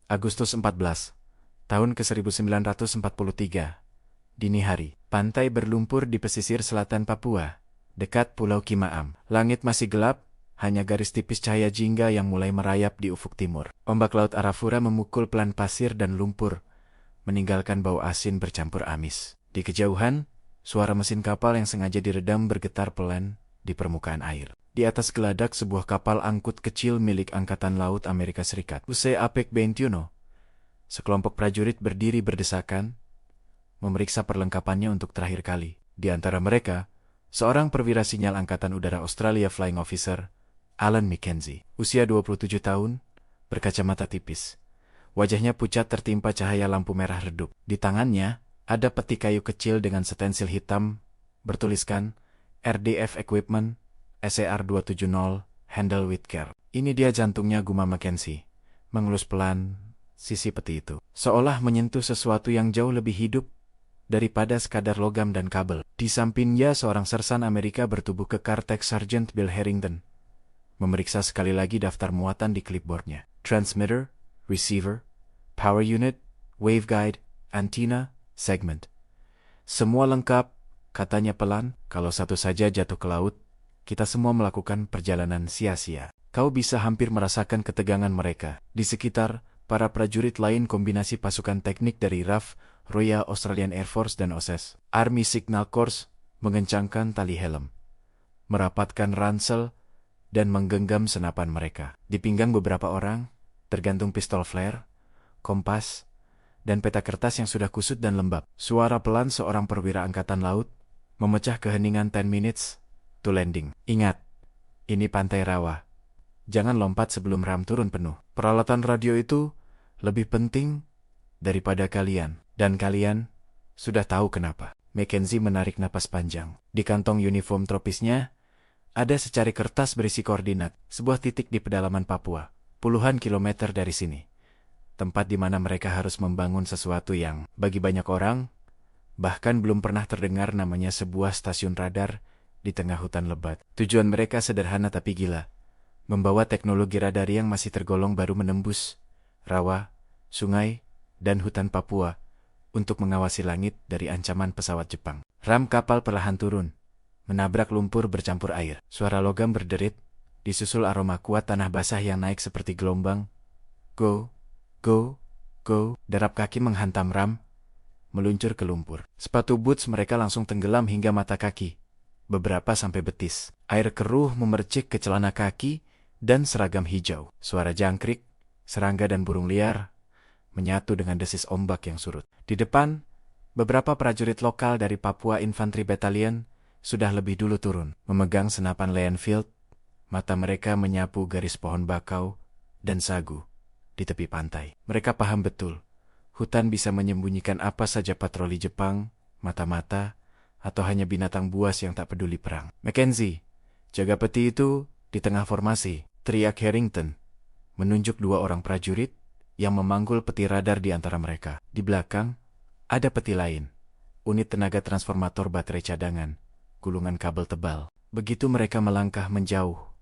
Agustus 14, tahun ke-1943. Dini hari, pantai berlumpur di pesisir selatan Papua, dekat Pulau Kimaam. Langit masih gelap, hanya garis tipis cahaya jingga yang mulai merayap di ufuk timur. Ombak laut Arafura memukul pelan pasir dan lumpur, meninggalkan bau asin bercampur amis. Di kejauhan, suara mesin kapal yang sengaja diredam bergetar pelan di permukaan air. Di atas geladak sebuah kapal angkut kecil milik Angkatan Laut Amerika Serikat, USS Apec 21, sekelompok prajurit berdiri berdesakan, memeriksa perlengkapannya untuk terakhir kali. Di antara mereka, seorang perwira sinyal Angkatan Udara Australia Flying Officer, Alan Mackenzie, usia 27 tahun, berkacamata tipis. Wajahnya pucat tertimpa cahaya lampu merah redup. Di tangannya, ada peti kayu kecil dengan stensil hitam, bertuliskan, RDF Equipment, SER 270, Handle with Care. Ini dia jantungnya, gumam Mackenzie, mengelus pelan sisi peti itu, seolah menyentuh sesuatu yang jauh lebih hidup daripada sekadar logam dan kabel. Di sampingnya seorang sersan Amerika bertubuh kekar Tech Sergeant Bill Harrington, memeriksa sekali lagi daftar muatan di clipboardnya. Transmitter, receiver, power unit, waveguide, antenna, segment. Semua lengkap, katanya pelan. Kalau satu saja jatuh ke laut, kita semua melakukan perjalanan sia-sia. Kau bisa hampir merasakan ketegangan mereka. Di sekitar, para prajurit lain kombinasi pasukan teknik dari RAF, Royal Australian Air Force dan OSS, Army Signal Corps, mengencangkan tali helm, merapatkan ransel, dan menggenggam senapan mereka. Di pinggang beberapa orang, tergantung pistol flare, kompas, dan peta kertas yang sudah kusut dan lembab. Suara pelan seorang perwira angkatan laut memecah keheningan 10 minutes to landing. Ingat, ini pantai rawa. Jangan lompat sebelum ram turun penuh. Peralatan radio itu lebih penting daripada kalian. Dan kalian sudah tahu kenapa. Mackenzie menarik napas panjang. Di kantong uniform tropisnya, ada secari kertas berisi koordinat sebuah titik di pedalaman Papua, puluhan kilometer dari sini. Tempat di mana mereka harus membangun sesuatu yang, bagi banyak orang, bahkan belum pernah terdengar namanya sebuah stasiun radar di tengah hutan lebat. Tujuan mereka sederhana tapi gila. Membawa teknologi radar yang masih tergolong baru menembus rawa, sungai, dan hutan Papua untuk mengawasi langit dari ancaman pesawat Jepang. Ram kapal perlahan turun, menabrak lumpur bercampur air. Suara logam berderit, disusul aroma kuat tanah basah yang naik seperti gelombang. Go, go, go. Derap kaki menghantam ram, meluncur ke lumpur. Sepatu boots mereka langsung tenggelam hingga mata kaki, beberapa sampai betis. Air keruh memercik ke celana kaki dan seragam hijau. Suara jangkrik, serangga dan burung liar menyatu dengan desis ombak yang surut. Di depan, beberapa prajurit lokal dari Papua Infantry Battalion sudah lebih dulu turun, memegang senapan Lanfield. Mata mereka menyapu garis pohon bakau dan sagu di tepi pantai. Mereka paham betul, hutan bisa menyembunyikan apa saja patroli Jepang, mata-mata, atau hanya binatang buas yang tak peduli perang. Mackenzie, jaga peti itu di tengah formasi, teriak Harrington, menunjuk dua orang prajurit yang memanggul peti radar di antara mereka. Di belakang, ada peti lain, unit tenaga transformator baterai cadangan, gulungan kabel tebal. Begitu mereka melangkah menjauh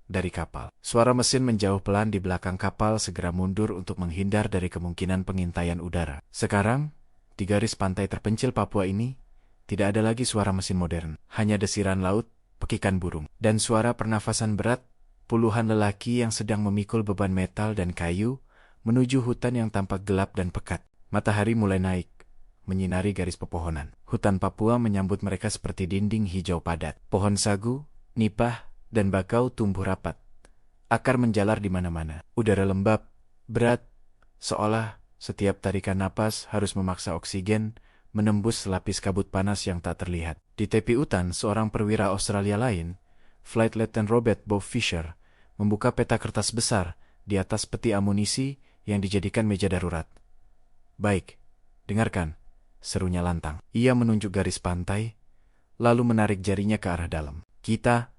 dari kapal, suara mesin menjauh pelan di belakang kapal segera mundur untuk menghindar dari kemungkinan pengintaian udara. Sekarang, di garis pantai terpencil Papua ini, tidak ada lagi suara mesin modern, hanya desiran laut, pekikan burung, dan suara pernafasan berat puluhan lelaki yang sedang memikul beban metal dan kayu menuju hutan yang tampak gelap dan pekat. Matahari mulai naik, menyinari garis pepohonan. Hutan Papua menyambut mereka seperti dinding hijau padat. Pohon sagu, nipah, dan bakau tumbuh rapat. Akar menjalar di mana-mana. Udara lembab, berat, seolah setiap tarikan napas harus memaksa oksigen menembus selapis kabut panas yang tak terlihat. Di tepi hutan, seorang perwira Australia lain, Flight Lieutenant Robert Bob Fisher, membuka peta kertas besar di atas peti amunisi yang dijadikan meja darurat. Baik, dengarkan, serunya lantang. Ia menunjuk garis pantai, lalu menarik jarinya ke arah dalam. Kita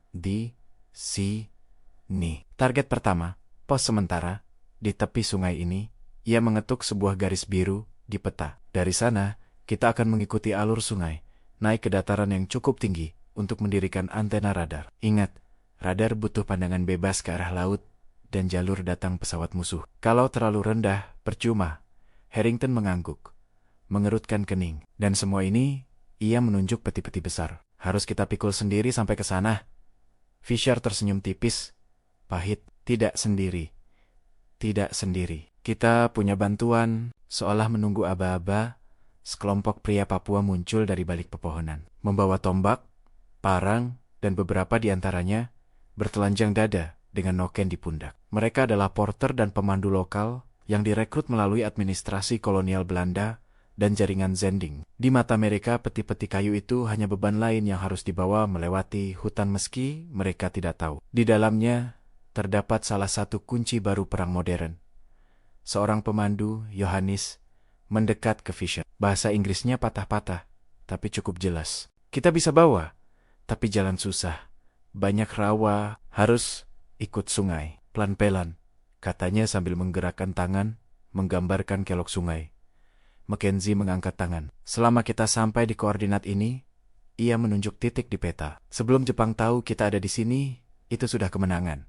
di sini. Target pertama, pos sementara, di tepi sungai ini. Ia mengetuk sebuah garis biru di peta. Dari sana, kita akan mengikuti alur sungai, naik ke dataran yang cukup tinggi untuk mendirikan antena radar. Ingat, radar butuh pandangan bebas ke arah laut dan jalur datang pesawat musuh. Kalau terlalu rendah, percuma. Harrington mengangguk, mengerutkan kening. Dan semua ini, ia menunjuk peti-peti besar. Harus kita pikul sendiri sampai ke sana. Fisher tersenyum tipis, pahit. Tidak sendiri. Tidak sendiri. Kita punya bantuan. Seolah menunggu aba-aba, sekelompok pria Papua muncul dari balik pepohonan. Membawa tombak, parang, dan beberapa di antaranya bertelanjang dada dengan noken di pundak. Mereka adalah porter dan pemandu lokal yang direkrut melalui administrasi kolonial Belanda dan jaringan Zending. Di mata mereka, peti-peti kayu itu hanya beban lain yang harus dibawa melewati hutan meski mereka tidak tahu. Di dalamnya terdapat salah satu kunci baru perang modern. Seorang pemandu, Yohanes, mendekat ke Fisher. Bahasa Inggrisnya patah-patah, tapi cukup jelas. Kita bisa bawa, tapi jalan susah. Banyak rawa, harus ikut sungai. Pelan-pelan, katanya sambil menggerakkan tangan, menggambarkan kelok sungai. Mackenzie mengangkat tangan. Selama kita sampai di koordinat ini, ia menunjuk titik di peta. Sebelum Jepang tahu kita ada di sini, itu sudah kemenangan.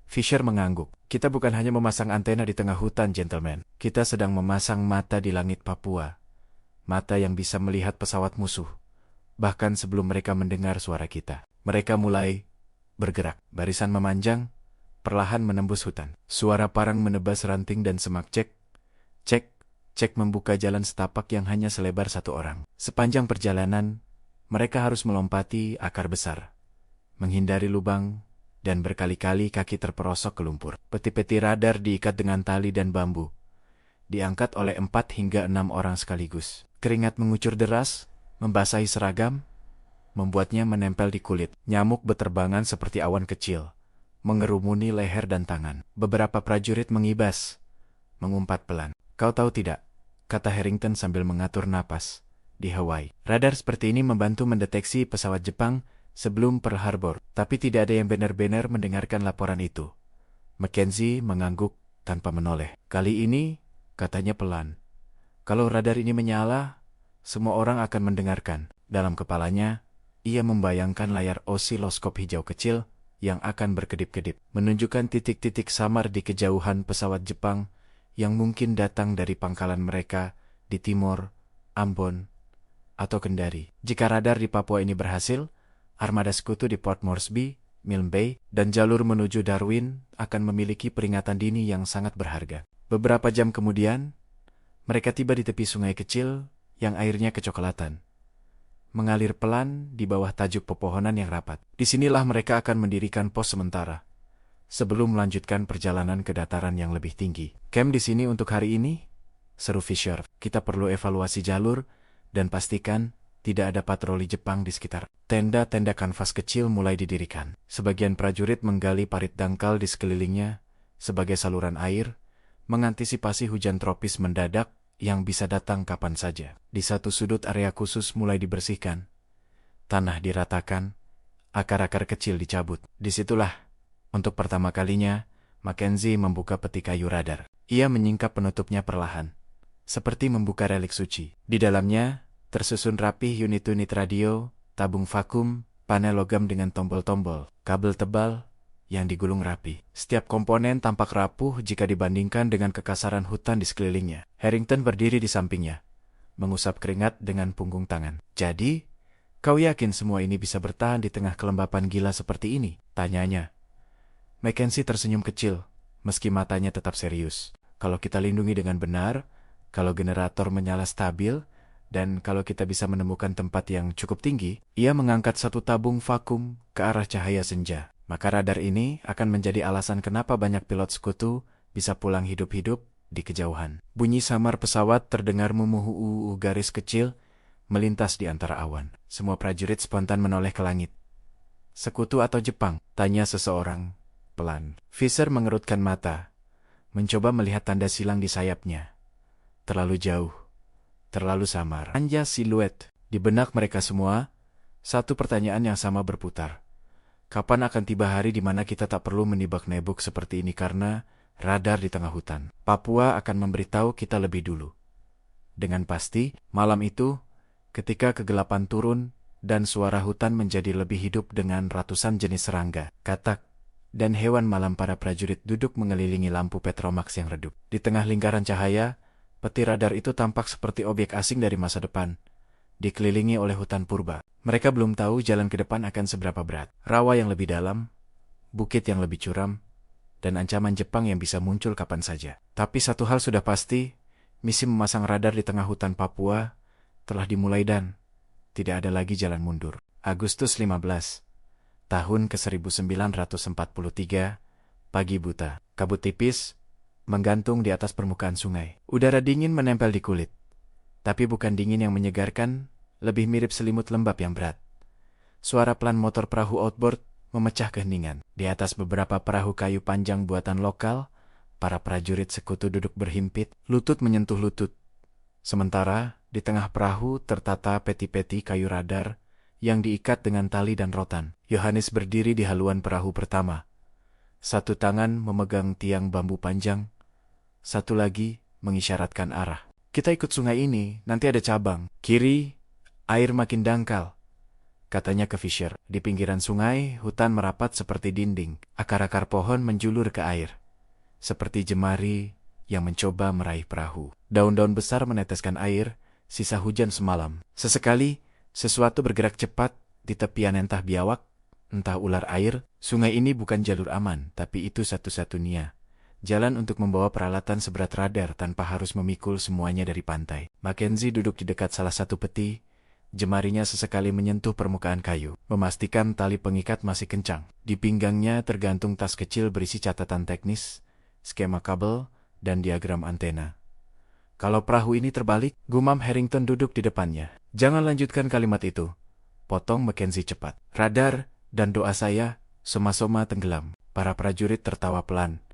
Fisher mengangguk. Kita bukan hanya memasang antena di tengah hutan, gentleman. Kita sedang memasang mata di langit Papua. Mata yang bisa melihat pesawat musuh. Bahkan sebelum mereka mendengar suara kita. Mereka mulai bergerak. Barisan memanjang, perlahan menembus hutan. Suara parang menebas ranting dan semak. Cek, cek, cek membuka jalan setapak yang hanya selebar satu orang. Sepanjang perjalanan, mereka harus melompati akar besar, menghindari lubang, dan berkali-kali kaki terperosok ke lumpur. Peti-peti radar diikat dengan tali dan bambu, diangkat oleh 4 hingga 6 orang sekaligus. Keringat mengucur deras, membasahi seragam, membuatnya menempel di kulit. Nyamuk beterbangan seperti awan kecil, mengerumuni leher dan tangan. Beberapa prajurit mengibas, mengumpat pelan. Kau tahu tidak, kata Harrington sambil mengatur napas, di Hawaii, radar seperti ini membantu mendeteksi pesawat Jepang sebelum Pearl Harbor, tapi tidak ada yang benar-benar mendengarkan laporan itu. Mackenzie mengangguk tanpa menoleh. Kali ini, katanya pelan, kalau radar ini menyala, semua orang akan mendengarkan. Dalam kepalanya, ia membayangkan layar osiloskop hijau kecil yang akan berkedip-kedip, menunjukkan titik-titik samar di kejauhan pesawat Jepang yang mungkin datang dari pangkalan mereka di Timor, Ambon, atau Kendari. Jika radar di Papua ini berhasil, armada sekutu di Port Moresby, Milne Bay, dan jalur menuju Darwin akan memiliki peringatan dini yang sangat berharga. Beberapa jam kemudian, mereka tiba di tepi sungai kecil yang airnya kecoklatan, mengalir pelan di bawah tajuk pepohonan yang rapat. Disinilah mereka akan mendirikan pos sementara, sebelum melanjutkan perjalanan ke dataran yang lebih tinggi. Camp di sini untuk hari ini, seru Fisher. Kita perlu evaluasi jalur dan pastikan tidak ada patroli Jepang di sekitar. Tenda-tenda kanvas kecil mulai didirikan. Sebagian prajurit menggali parit dangkal di sekelilingnya sebagai saluran air, mengantisipasi hujan tropis mendadak yang bisa datang kapan saja. Di satu sudut area khusus mulai dibersihkan. Tanah diratakan, akar-akar kecil dicabut. Disitulah, untuk pertama kalinya, Mackenzie membuka peti kayu radar. Ia menyingkap penutupnya perlahan, seperti membuka relik suci. Di dalamnya, tersusun rapih unit-unit radio, tabung vakum, panel logam dengan tombol-tombol, kabel tebal yang digulung rapi. Setiap komponen tampak rapuh jika dibandingkan dengan kekasaran hutan di sekelilingnya. Harrington berdiri di sampingnya, mengusap keringat dengan punggung tangan. Jadi, kau yakin semua ini bisa bertahan di tengah kelembapan gila seperti ini? Tanyanya. Mackenzie tersenyum kecil, meski matanya tetap serius. Kalau kita lindungi dengan benar, kalau generator menyala stabil, dan kalau kita bisa menemukan tempat yang cukup tinggi, ia mengangkat satu tabung vakum ke arah cahaya senja. Maka radar ini akan menjadi alasan kenapa banyak pilot sekutu bisa pulang hidup-hidup di kejauhan. Bunyi samar pesawat terdengar mumuhu garis kecil melintas di antara awan. Semua prajurit spontan menoleh ke langit. Sekutu atau Jepang? Tanya seseorang pelan. Fisher mengerutkan mata, mencoba melihat tanda silang di sayapnya. Terlalu jauh. Terlalu samar. Hanya siluet. Di benak mereka semua, satu pertanyaan yang sama berputar. Kapan akan tiba hari di mana kita tak perlu menibak-nebuk seperti ini karena radar di tengah hutan? Papua akan memberitahu kita lebih dulu. Dengan pasti, malam itu, ketika kegelapan turun dan suara hutan menjadi lebih hidup dengan ratusan jenis serangga, katak, dan hewan malam para prajurit duduk mengelilingi lampu Petromax yang redup. Di tengah lingkaran cahaya, peti radar itu tampak seperti objek asing dari masa depan, dikelilingi oleh hutan purba. Mereka belum tahu jalan ke depan akan seberapa berat. Rawa yang lebih dalam, bukit yang lebih curam, dan ancaman Jepang yang bisa muncul kapan saja. Tapi satu hal sudah pasti, misi memasang radar di tengah hutan Papua telah dimulai dan tidak ada lagi jalan mundur. Agustus 15, tahun ke-1943, pagi buta. Kabut tipis menggantung di atas permukaan sungai. Udara dingin menempel di kulit. Tapi bukan dingin yang menyegarkan, lebih mirip selimut lembab yang berat. Suara pelan motor perahu outboard memecah keheningan. Di atas beberapa perahu kayu panjang buatan lokal, para prajurit sekutu duduk berhimpit, lutut menyentuh lutut. Sementara, di tengah perahu tertata peti-peti kayu radar yang diikat dengan tali dan rotan. Yohanes berdiri di haluan perahu pertama. Satu tangan memegang tiang bambu panjang, satu lagi mengisyaratkan arah. Kita ikut sungai ini, nanti ada cabang. Kiri, air makin dangkal, katanya ke Fisher. Di pinggiran sungai, hutan merapat seperti dinding. Akar-akar pohon menjulur ke air, seperti jemari yang mencoba meraih perahu. Daun-daun besar meneteskan air, sisa hujan semalam. Sesekali, sesuatu bergerak cepat di tepian entah biawak, entah ular air. Sungai ini bukan jalur aman, tapi itu satu-satunya jalan untuk membawa peralatan seberat radar tanpa harus memikul semuanya dari pantai. Mackenzie duduk di dekat salah satu peti, jemarinya sesekali menyentuh permukaan kayu, memastikan tali pengikat masih kencang. Di pinggangnya tergantung tas kecil berisi catatan teknis, skema kabel, dan diagram antena. Kalau perahu ini terbalik, gumam Harrington duduk di depannya. Jangan lanjutkan kalimat itu, potong Mackenzie cepat. Radar dan doa saya soma-soma tenggelam. Para prajurit tertawa pelan.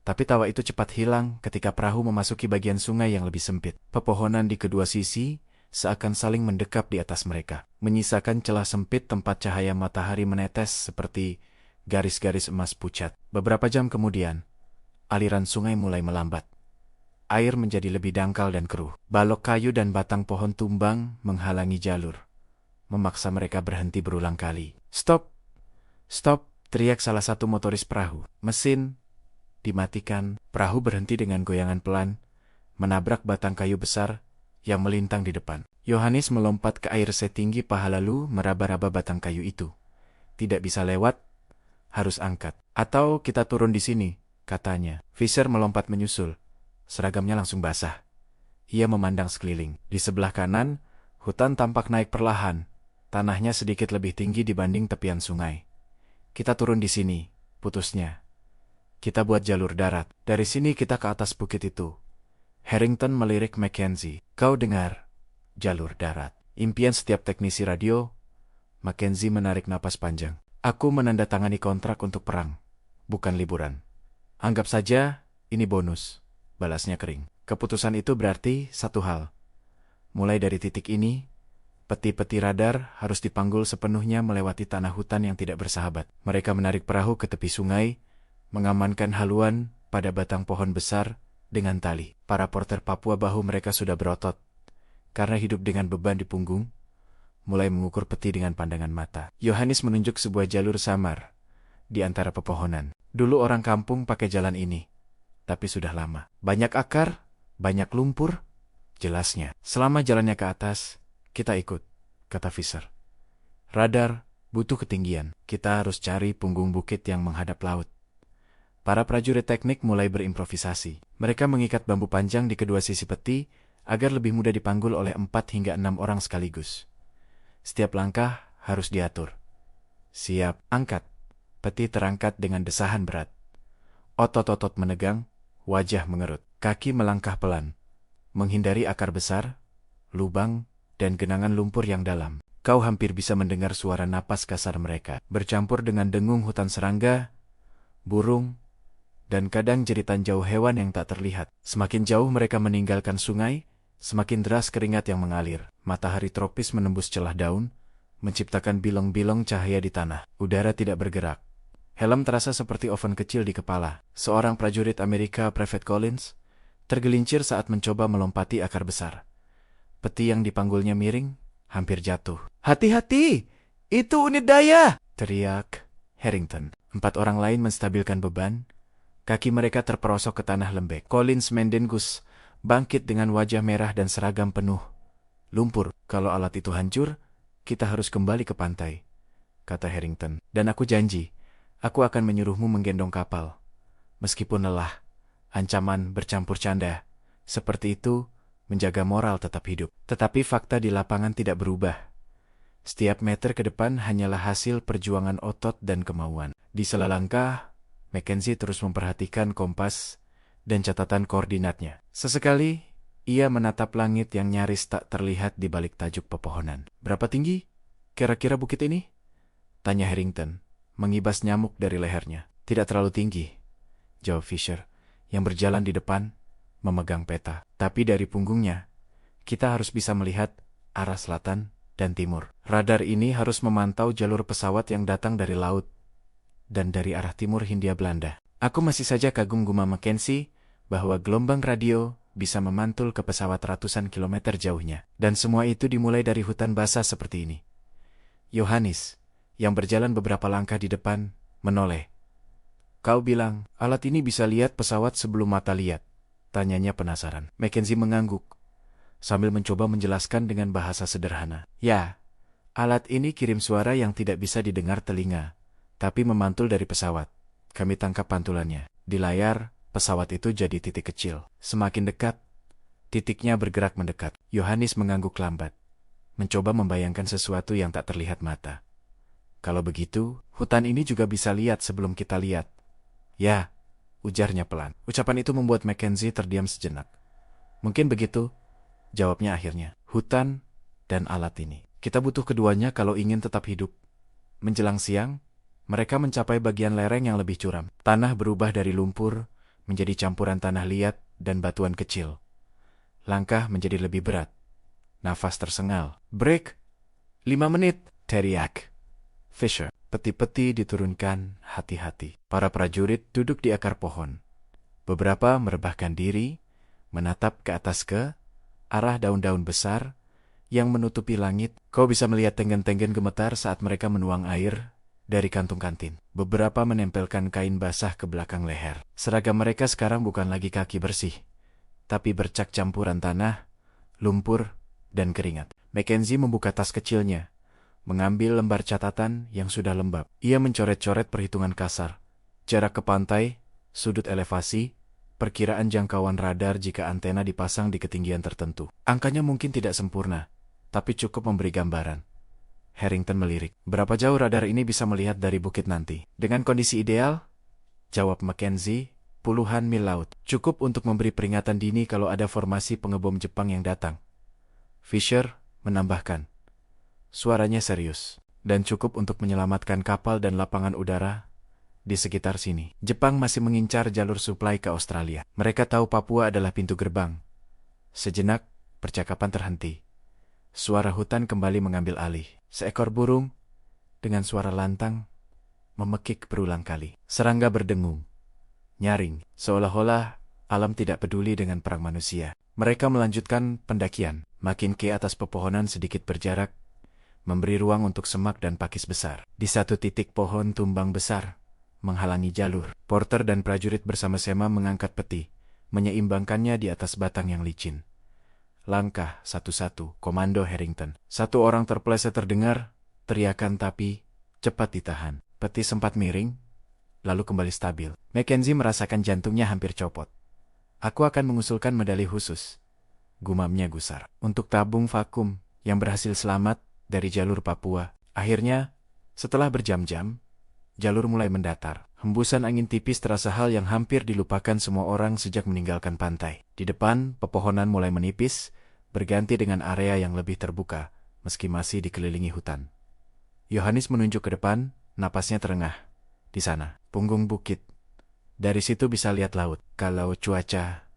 Tapi tawa itu cepat hilang ketika perahu memasuki bagian sungai yang lebih sempit. Pepohonan di kedua sisi seakan saling mendekap di atas mereka, menyisakan celah sempit tempat cahaya matahari menetes seperti garis-garis emas pucat. Beberapa jam kemudian, aliran sungai mulai melambat. Air menjadi lebih dangkal dan keruh. Balok kayu dan batang pohon tumbang menghalangi jalur, memaksa mereka berhenti berulang kali. Stop! Stop! Teriak salah satu motoris perahu. Mesin dimatikan. Perahu berhenti dengan goyangan pelan, menabrak batang kayu besar yang melintang di depan. Yohanes melompat ke air setinggi paha lalu meraba-raba batang kayu itu. Tidak bisa lewat, harus angkat. Atau kita turun di sini, katanya. Fisher melompat menyusul. Seragamnya langsung basah. Ia memandang sekeliling. Di sebelah kanan, hutan tampak naik perlahan. Tanahnya sedikit lebih tinggi dibanding tepian sungai. Kita turun di sini, putusnya. Kita buat jalur darat. Dari sini kita ke atas bukit itu. Harrington melirik Mackenzie. Kau dengar? Jalur darat. Impian setiap teknisi radio. Mackenzie menarik napas panjang. Aku menandatangani kontrak untuk perang, bukan liburan. Anggap saja ini bonus, balasnya kering. Keputusan itu berarti satu hal. Mulai dari titik ini, peti-peti radar harus dipanggul sepenuhnya melewati tanah hutan yang tidak bersahabat. Mereka menarik perahu ke tepi sungai, mengamankan haluan pada batang pohon besar dengan tali. Para porter Papua bahu mereka sudah berotot, karena hidup dengan beban di punggung, mulai mengukur peti dengan pandangan mata. Yohanes menunjuk sebuah jalur samar di antara pepohonan. Dulu orang kampung pakai jalan ini, tapi sudah lama. Banyak akar, banyak lumpur, jelasnya. Selama jalannya ke atas, kita ikut, kata Fisher. Radar butuh ketinggian. Kita harus cari punggung bukit yang menghadap laut. Para prajurit teknik mulai berimprovisasi. Mereka mengikat bambu panjang di kedua sisi peti agar lebih mudah dipanggul oleh 4 hingga 6 orang sekaligus. Setiap langkah harus diatur. Siap, angkat. Peti terangkat dengan desahan berat. Otot-otot menegang, wajah mengerut. Kaki melangkah pelan, menghindari akar besar, lubang, dan genangan lumpur yang dalam. Kau hampir bisa mendengar suara napas kasar mereka, bercampur dengan dengung hutan serangga, burung, dan kadang jeritan jauh hewan yang tak terlihat. Semakin jauh mereka meninggalkan sungai, semakin deras keringat yang mengalir. Matahari tropis menembus celah daun, menciptakan bilong-bilong cahaya di tanah. Udara tidak bergerak. Helm terasa seperti oven kecil di kepala. Seorang prajurit Amerika, Private Collins, tergelincir saat mencoba melompati akar besar. Peti yang dipanggulnya miring, hampir jatuh. Hati-hati! Itu unit daya! Teriak Harrington. 4 orang lain menstabilkan beban. Kaki mereka terperosok ke tanah lembek. Collins Mendengus bangkit dengan wajah merah dan seragam penuh lumpur. Kalau alat itu hancur, kita harus kembali ke pantai, kata Harrington. Dan aku janji, aku akan menyuruhmu menggendong kapal. Meskipun lelah, ancaman bercampur canda. Seperti itu, menjaga moral tetap hidup. Tetapi fakta di lapangan tidak berubah. Setiap meter ke depan hanyalah hasil perjuangan otot dan kemauan. Di sela langkah, Mackenzie terus memperhatikan kompas dan catatan koordinatnya. Sesekali, ia menatap langit yang nyaris tak terlihat di balik tajuk pepohonan. Berapa tinggi kira-kira bukit ini? Tanya Harrington, mengibas nyamuk dari lehernya. Tidak terlalu tinggi, jawab Fisher, yang berjalan di depan, memegang peta. Tapi dari punggungnya, kita harus bisa melihat arah selatan dan timur. Radar ini harus memantau jalur pesawat yang datang dari laut dan dari arah timur Hindia Belanda. Aku masih saja kagum, gumam Mackenzie, bahwa gelombang radio bisa memantul ke pesawat ratusan kilometer jauhnya. Dan semua itu dimulai dari hutan basah seperti ini. Yohanes, yang berjalan beberapa langkah di depan, menoleh. Kau bilang, alat ini bisa lihat pesawat sebelum mata lihat? Tanyanya penasaran. Mackenzie mengangguk, sambil mencoba menjelaskan dengan bahasa sederhana. Ya, alat ini kirim suara yang tidak bisa didengar telinga, tapi memantul dari pesawat. Kami tangkap pantulannya. Di layar, pesawat itu jadi titik kecil. Semakin dekat, titiknya bergerak mendekat. Yohanes mengangguk lambat, mencoba membayangkan sesuatu yang tak terlihat mata. Kalau begitu, hutan ini juga bisa lihat sebelum kita lihat. Ya, ujarnya pelan. Ucapan itu membuat Mackenzie terdiam sejenak. Mungkin begitu, jawabnya akhirnya. Hutan dan alat ini. Kita butuh keduanya kalau ingin tetap hidup. Menjelang siang, mereka mencapai bagian lereng yang lebih curam. Tanah berubah dari lumpur menjadi campuran tanah liat dan batuan kecil. Langkah menjadi lebih berat. Nafas tersengal. Break. 5 menit. Teriak Fisher. Peti-peti diturunkan hati-hati. Para prajurit duduk di akar pohon. Beberapa merebahkan diri, menatap ke atas ke arah daun-daun besar yang menutupi langit. Kau bisa melihat tenggen-tenggen gemetar saat mereka menuang air dari kantung kantin. Beberapa menempelkan kain basah ke belakang leher. Seragam mereka sekarang bukan lagi kaki bersih, tapi bercak campuran tanah, lumpur, dan keringat. Mackenzie membuka tas kecilnya, mengambil lembar catatan yang sudah lembab. Ia mencoret-coret perhitungan kasar. Jarak ke pantai, sudut elevasi, perkiraan jangkauan radar jika antena dipasang di ketinggian tertentu. Angkanya mungkin tidak sempurna, tapi cukup memberi gambaran. Harrington melirik. Berapa jauh radar ini bisa melihat dari bukit nanti? Dengan kondisi ideal, jawab Mackenzie, puluhan mil laut. Cukup untuk memberi peringatan dini kalau ada formasi pengebom Jepang yang datang. Fisher menambahkan, suaranya serius, dan cukup untuk menyelamatkan kapal dan lapangan udara di sekitar sini. Jepang masih mengincar jalur suplai ke Australia. Mereka tahu Papua adalah pintu gerbang. Sejenak, percakapan terhenti. Suara hutan kembali mengambil alih. Seekor burung, dengan suara lantang, memekik berulang kali. Serangga berdengung, nyaring, seolah-olah alam tidak peduli dengan perang manusia. Mereka melanjutkan pendakian, makin ke atas pepohonan sedikit berjarak, memberi ruang untuk semak dan pakis besar. Di satu titik pohon tumbang besar, menghalangi jalur. Porter dan prajurit bersama-sama mengangkat peti, menyeimbangkannya di atas batang yang licin. Langkah satu-satu, komando Harrington. Satu orang terpeleset terdengar, teriakan tapi cepat ditahan. Peti sempat miring, lalu kembali stabil. Mackenzie merasakan jantungnya hampir copot. Aku akan mengusulkan medali khusus, gumamnya gusar, untuk tabung vakum yang berhasil selamat dari jalur Papua. Akhirnya, setelah berjam-jam, jalur mulai mendatar. Hembusan angin tipis terasa hal yang hampir dilupakan semua orang sejak meninggalkan pantai. Di depan, pepohonan mulai menipis, berganti dengan area yang lebih terbuka, meski masih dikelilingi hutan. Yohanes menunjuk ke depan, napasnya terengah. Di sana, punggung bukit. Dari situ bisa lihat laut. Kalau cuaca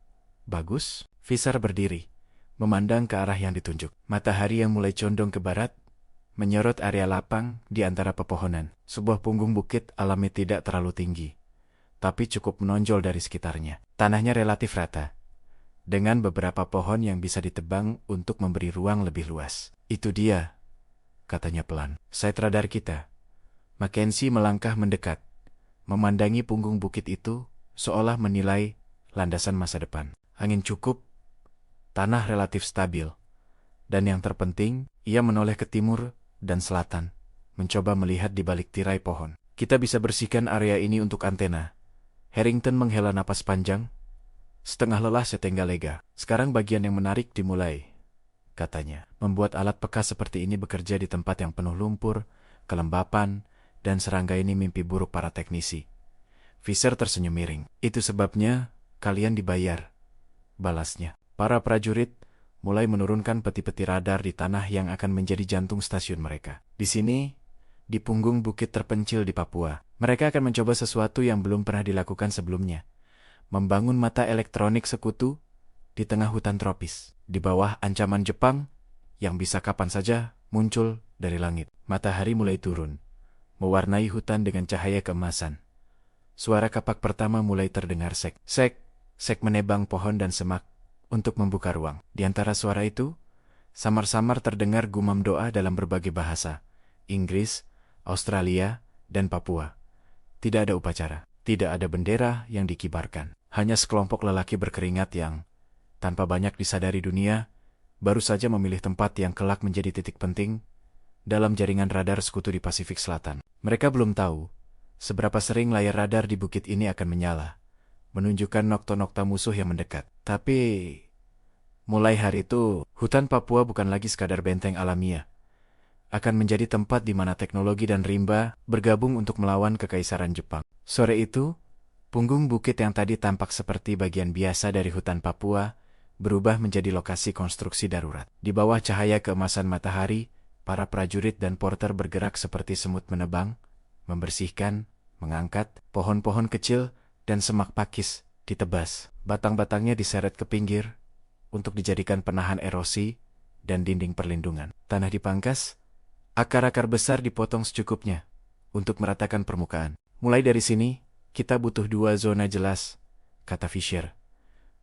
bagus, Fisher berdiri, memandang ke arah yang ditunjuk. Matahari yang mulai condong ke barat, menyorot area lapang di antara pepohonan. Sebuah punggung bukit alami tidak terlalu tinggi, tapi cukup menonjol dari sekitarnya. Tanahnya relatif rata, dengan beberapa pohon yang bisa ditebang untuk memberi ruang lebih luas. Itu dia, katanya pelan. Site radar kita. Mackenzie melangkah mendekat, memandangi punggung bukit itu, seolah menilai landasan masa depan. Angin cukup, tanah relatif stabil, dan yang terpenting, ia menoleh ke timur dan selatan, mencoba melihat di balik tirai pohon. Kita bisa bersihkan area ini untuk antena. Harrington menghela napas panjang, setengah lelah setengah lega. Sekarang bagian yang menarik dimulai, katanya. Membuat alat peka seperti ini bekerja di tempat yang penuh lumpur, kelembapan, dan serangga ini mimpi buruk para teknisi. Fisher tersenyum miring. Itu sebabnya kalian dibayar, balasnya. Para prajurit mulai menurunkan peti-peti radar di tanah yang akan menjadi jantung stasiun mereka. Di sini, di punggung bukit terpencil di Papua, mereka akan mencoba sesuatu yang belum pernah dilakukan sebelumnya. Membangun mata elektronik sekutu di tengah hutan tropis, di bawah ancaman Jepang yang bisa kapan saja muncul dari langit. Matahari mulai turun, mewarnai hutan dengan cahaya keemasan. Suara kapak pertama mulai terdengar sek, sek, sek menebang pohon dan semak untuk membuka ruang. Di antara suara itu, samar-samar terdengar gumam doa dalam berbagai bahasa, Inggris, Australia, dan Papua. Tidak ada upacara, tidak ada bendera yang dikibarkan. Hanya sekelompok lelaki berkeringat yang, tanpa banyak disadari dunia, baru saja memilih tempat yang kelak menjadi titik penting dalam jaringan radar sekutu di Pasifik Selatan. Mereka belum tahu seberapa sering layar radar di bukit ini akan menyala, menunjukkan nokta-nokta musuh yang mendekat. Tapi, mulai hari itu, hutan Papua bukan lagi sekadar benteng alamiah. Akan menjadi tempat di mana teknologi dan rimba bergabung untuk melawan kekaisaran Jepang. Sore itu, punggung bukit yang tadi tampak seperti bagian biasa dari hutan Papua, berubah menjadi lokasi konstruksi darurat. Di bawah cahaya keemasan matahari, para prajurit dan porter bergerak seperti semut menebang, membersihkan, mengangkat pohon-pohon kecil dan semak pakis ditebas. Batang-batangnya diseret ke pinggir untuk dijadikan penahan erosi dan dinding perlindungan. Tanah dipangkas, akar-akar besar dipotong secukupnya untuk meratakan permukaan. Mulai dari sini, kita butuh 2 zona jelas, kata Fisher,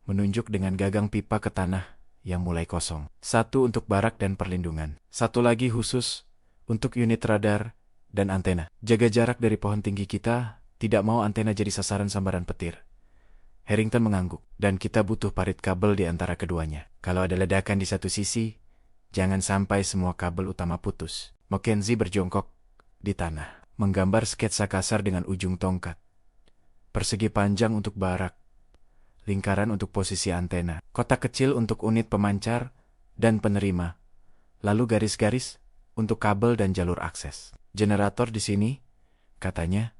menunjuk dengan gagang pipa ke tanah yang mulai kosong. 1 untuk barak dan perlindungan. 1 lagi khusus untuk unit radar dan antena. Jaga jarak dari pohon tinggi kita, tidak mau antena jadi sasaran sambaran petir. Harrington mengangguk, dan kita butuh parit kabel di antara keduanya. Kalau ada ledakan di satu sisi, jangan sampai semua kabel utama putus. Mackenzie berjongkok di tanah, menggambar sketsa kasar dengan ujung tongkat. Persegi panjang untuk barak, lingkaran untuk posisi antena, kotak kecil untuk unit pemancar dan penerima, lalu garis-garis untuk kabel dan jalur akses. Generator di sini, katanya,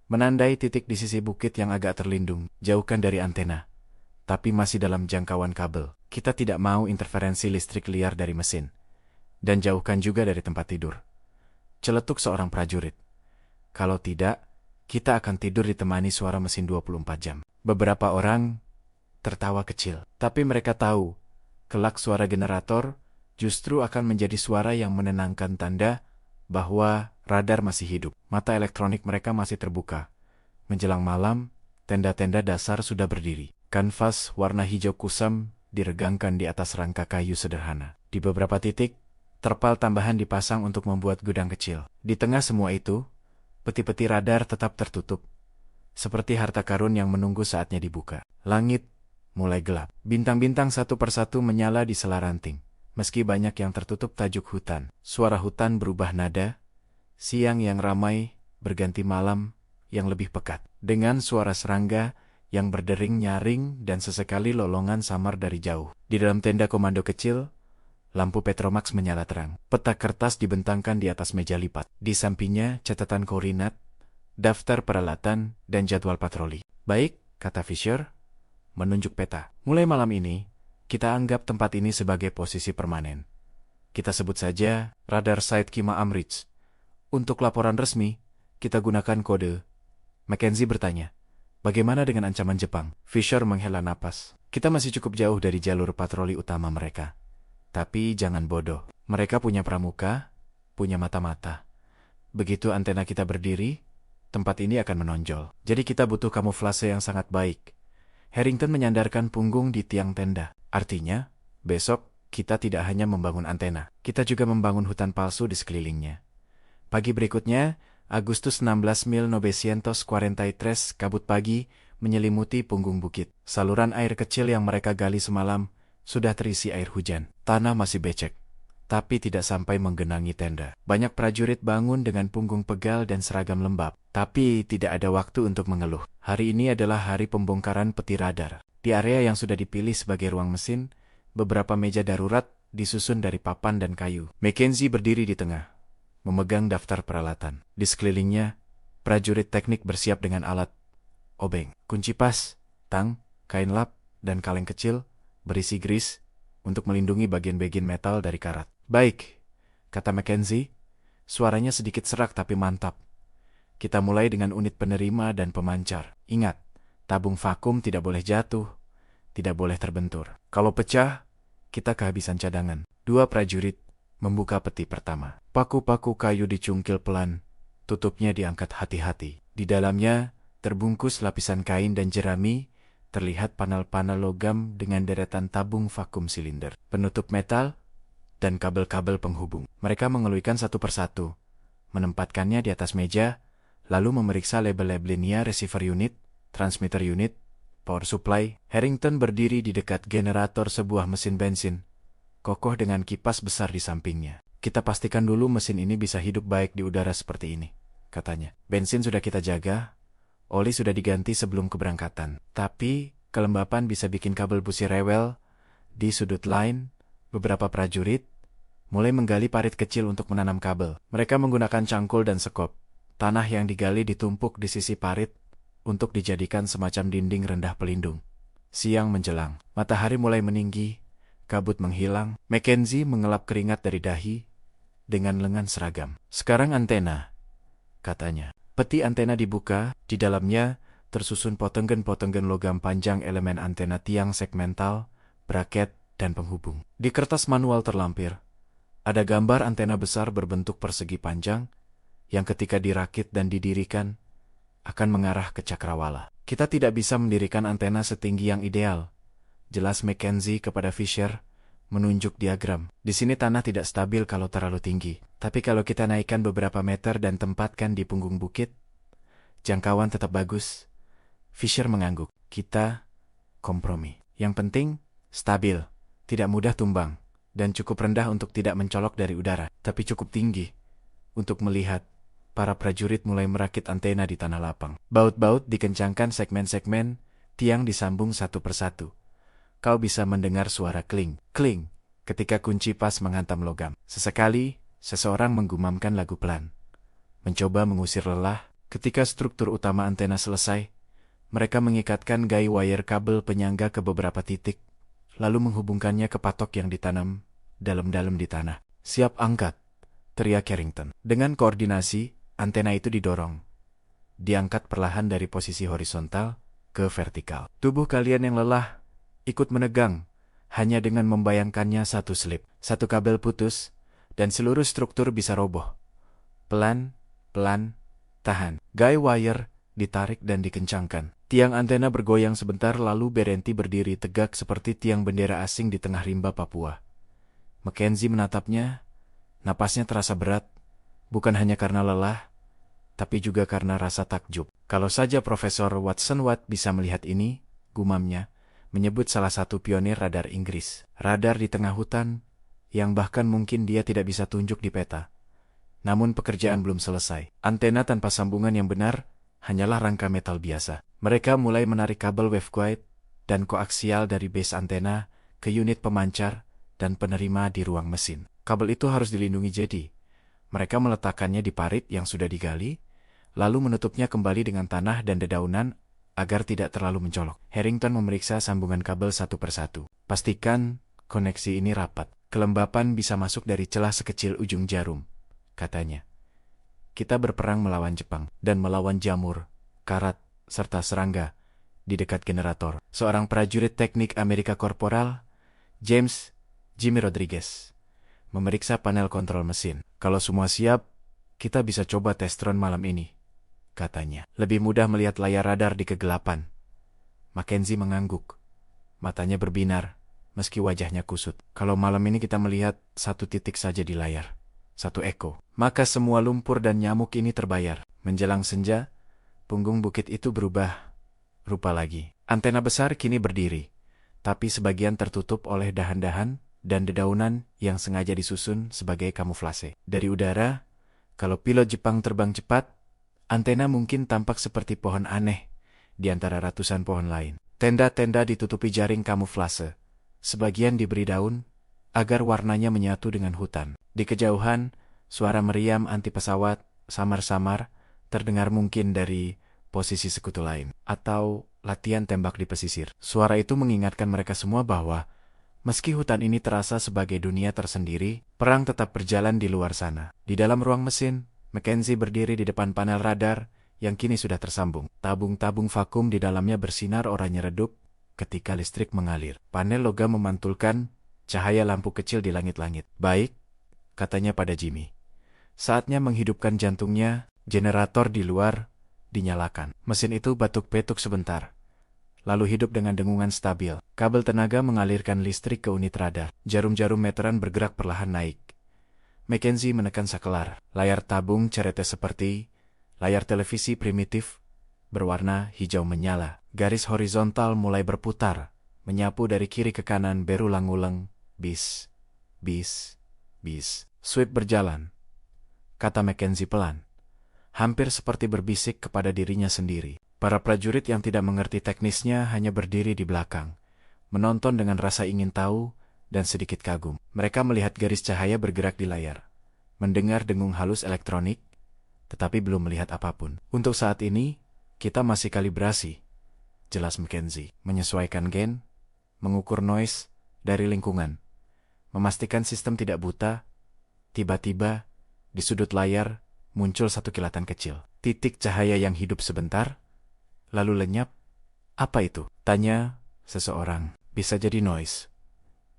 menandai titik di sisi bukit yang agak terlindung, jauhkan dari antena, tapi masih dalam jangkauan kabel. Kita tidak mau interferensi listrik liar dari mesin, dan jauhkan juga dari tempat tidur. Celetuk seorang prajurit. Kalau tidak, kita akan tidur ditemani suara mesin 24 jam. Beberapa orang tertawa kecil, tapi mereka tahu, kelak suara generator justru akan menjadi suara yang menenangkan, tanda bahwa radar masih hidup. Mata elektronik mereka masih terbuka. Menjelang malam, tenda-tenda dasar sudah berdiri. Kanvas warna hijau kusam diregangkan di atas rangka kayu sederhana. Di beberapa titik, terpal tambahan dipasang untuk membuat gudang kecil. Di tengah semua itu, peti-peti radar tetap tertutup, seperti harta karun yang menunggu saatnya dibuka. Langit mulai gelap. Bintang-bintang satu persatu menyala di sela ranting. Meski banyak yang tertutup tajuk hutan, suara hutan berubah nada, siang yang ramai berganti malam yang lebih pekat. Dengan suara serangga yang berdering nyaring dan sesekali lolongan samar dari jauh. Di dalam tenda komando kecil, lampu Petromax menyala terang. Peta kertas dibentangkan di atas meja lipat. Di sampingnya catatan koordinat, daftar peralatan, dan jadwal patroli. Baik, kata Fisher, menunjuk peta. Mulai malam ini, kita anggap tempat ini sebagai posisi permanen. Kita sebut saja radar site Kima Amrich. Untuk laporan resmi, kita gunakan kode. Mackenzie bertanya, bagaimana dengan ancaman Jepang? Fisher menghela napas. Kita masih cukup jauh dari jalur patroli utama mereka. Tapi jangan bodoh. Mereka punya pramuka, punya mata-mata. Begitu antena kita berdiri, tempat ini akan menonjol. Jadi kita butuh kamuflase yang sangat baik. Harrington menyandarkan punggung di tiang tenda. Artinya, besok kita tidak hanya membangun antena, kita juga membangun hutan palsu di sekelilingnya. Pagi berikutnya, Agustus 16, 1943, kabut pagi menyelimuti punggung bukit. Saluran air kecil yang mereka gali semalam sudah terisi air hujan. Tanah masih becek, tapi tidak sampai menggenangi tenda. Banyak prajurit bangun dengan punggung pegal dan seragam lembab, tapi tidak ada waktu untuk mengeluh. Hari ini adalah hari pembongkaran peti radar. Di area yang sudah dipilih sebagai ruang mesin, beberapa meja darurat disusun dari papan dan kayu. Mackenzie berdiri di tengah, memegang daftar peralatan. Di sekelilingnya, prajurit teknik bersiap dengan alat obeng, kunci pas, tang, kain lap, dan kaleng kecil berisi grease untuk melindungi bagian-bagian metal dari karat. Baik, kata Mackenzie, suaranya sedikit serak tapi mantap. Kita mulai dengan unit penerima dan pemancar. Ingat, tabung vakum tidak boleh jatuh, tidak boleh terbentur. Kalau pecah, kita kehabisan cadangan. Dua prajurit membuka peti pertama. Paku-paku kayu dicungkil pelan, tutupnya diangkat hati-hati. Di dalamnya, terbungkus lapisan kain dan jerami, terlihat panel-panel logam dengan deretan tabung vakum silinder, penutup metal, dan kabel-kabel penghubung. Mereka mengeluikan satu persatu, menempatkannya di atas meja, lalu memeriksa label-label linear receiver unit, transmitter unit, power supply. Harrington berdiri di dekat generator sebuah mesin bensin, kokoh dengan kipas besar di sampingnya. Kita pastikan dulu mesin ini bisa hidup baik di udara seperti ini, katanya. Bensin sudah kita jaga, oli sudah diganti sebelum keberangkatan. Tapi, kelembapan bisa bikin kabel busi rewel. Di sudut lain, beberapa prajurit mulai menggali parit kecil untuk menanam kabel. Mereka menggunakan cangkul dan sekop. Tanah yang digali ditumpuk di sisi parit untuk dijadikan semacam dinding rendah pelindung. Siang menjelang, matahari mulai meninggi, kabut menghilang. Mackenzie mengelap keringat dari dahi dengan lengan seragam. Sekarang antena, katanya. Peti antena dibuka, di dalamnya tersusun potenggen-potenggen logam panjang elemen antena tiang segmental, braket, dan penghubung. Di kertas manual terlampir, ada gambar antena besar berbentuk persegi panjang yang ketika dirakit dan didirikan akan mengarah ke cakrawala. Kita tidak bisa mendirikan antena setinggi yang ideal, jelas Mackenzie kepada Fisher, menunjuk diagram. Di sini tanah tidak stabil kalau terlalu tinggi, tapi kalau kita naikkan beberapa meter dan tempatkan di punggung bukit, jangkauan tetap bagus. Fisher mengangguk. Kita kompromi. Yang penting, stabil, tidak mudah tumbang, dan cukup rendah untuk tidak mencolok dari udara, tapi cukup tinggi untuk melihat. Para prajurit mulai merakit antena di tanah lapang. Baut-baut dikencangkan, segmen-segmen tiang disambung satu persatu. Kau bisa mendengar suara kling, kling, ketika kunci pas menghantam logam. Sesekali, seseorang menggumamkan lagu pelan, mencoba mengusir lelah. Ketika struktur utama antena selesai, mereka mengikatkan guy wire kabel penyangga ke beberapa titik, lalu menghubungkannya ke patok yang ditanam dalam-dalam di tanah. Siap angkat, teriak Harrington. Dengan koordinasi, antena itu didorong, diangkat perlahan dari posisi horizontal ke vertikal. Tubuh kalian yang lelah ikut menegang, hanya dengan membayangkannya satu slip, satu kabel putus, dan seluruh struktur bisa roboh. Pelan, pelan, tahan. Guy wire ditarik dan dikencangkan. Tiang antena bergoyang sebentar lalu berhenti berdiri tegak seperti tiang bendera asing di tengah rimba Papua. Mackenzie menatapnya, napasnya terasa berat, bukan hanya karena lelah, tapi juga karena rasa takjub. Kalau saja Profesor Watson Watt bisa melihat ini, gumamnya, menyebut salah satu pionir radar Inggris. Radar di tengah hutan, yang bahkan mungkin dia tidak bisa tunjuk di peta. Namun pekerjaan belum selesai. Antena tanpa sambungan yang benar, hanyalah rangka metal biasa. Mereka mulai menarik kabel waveguide dan koaksial dari base antena ke unit pemancar dan penerima di ruang mesin. Kabel itu harus dilindungi jadi. Mereka meletakkannya di parit yang sudah digali, lalu menutupnya kembali dengan tanah dan dedaunan agar tidak terlalu mencolok. Harrington memeriksa sambungan kabel satu persatu. Pastikan koneksi ini rapat. Kelembapan bisa masuk dari celah sekecil ujung jarum, katanya. Kita berperang melawan Jepang dan melawan jamur, karat, serta serangga di dekat generator. Seorang prajurit teknik Amerika Korporal, James Jimmy Rodriguez, memeriksa panel kontrol mesin. Kalau semua siap, kita bisa coba testron malam ini, katanya. Lebih mudah melihat layar radar di kegelapan. Mackenzie mengangguk. Matanya berbinar, meski wajahnya kusut. Kalau malam ini kita melihat satu titik saja di layar, satu eko. Maka semua lumpur dan nyamuk ini terbayar. Menjelang senja, punggung bukit itu berubah rupa lagi. Antena besar kini berdiri, tapi sebagian tertutup oleh dahan-dahan dan dedaunan yang sengaja disusun sebagai kamuflase. Dari udara, kalau pilot Jepang terbang cepat, antena mungkin tampak seperti pohon aneh di antara ratusan pohon lain. Tenda-tenda ditutupi jaring kamuflase. Sebagian diberi daun, agar warnanya menyatu dengan hutan. Di kejauhan, suara meriam anti pesawat, samar-samar, terdengar mungkin dari posisi sekutu lain, atau latihan tembak di pesisir. Suara itu mengingatkan mereka semua bahwa, meski hutan ini terasa sebagai dunia tersendiri, perang tetap berjalan di luar sana. Di dalam ruang mesin, Mackenzie berdiri di depan panel radar yang kini sudah tersambung. Tabung-tabung vakum di dalamnya bersinar oranye redup ketika listrik mengalir. Panel logam memantulkan cahaya lampu kecil di langit-langit. Baik, katanya pada Jimmy. Saatnya menghidupkan jantungnya. Generator di luar dinyalakan. Mesin itu batuk-betuk sebentar, lalu hidup dengan dengungan stabil. Kabel tenaga mengalirkan listrik ke unit radar. Jarum-jarum meteran bergerak perlahan naik. Mackenzie menekan sakelar. Layar tabung cerete seperti layar televisi primitif, berwarna hijau menyala. Garis horizontal mulai berputar, menyapu dari kiri ke kanan berulang-ulang. Bis, bis, bis. Sweep berjalan, kata Mackenzie pelan, hampir seperti berbisik kepada dirinya sendiri. Para prajurit yang tidak mengerti teknisnya hanya berdiri di belakang, menonton dengan rasa ingin tahu dan sedikit kagum. Mereka melihat garis cahaya bergerak di layar, mendengar dengung halus elektronik, tetapi belum melihat apapun. Untuk saat ini, kita masih kalibrasi, jelas Mackenzie, menyesuaikan gen, mengukur noise dari lingkungan, memastikan sistem tidak buta. Tiba-tiba, di sudut layar, muncul satu kilatan kecil. Titik cahaya yang hidup sebentar, lalu lenyap. Apa itu? Tanya seseorang. Bisa jadi noise,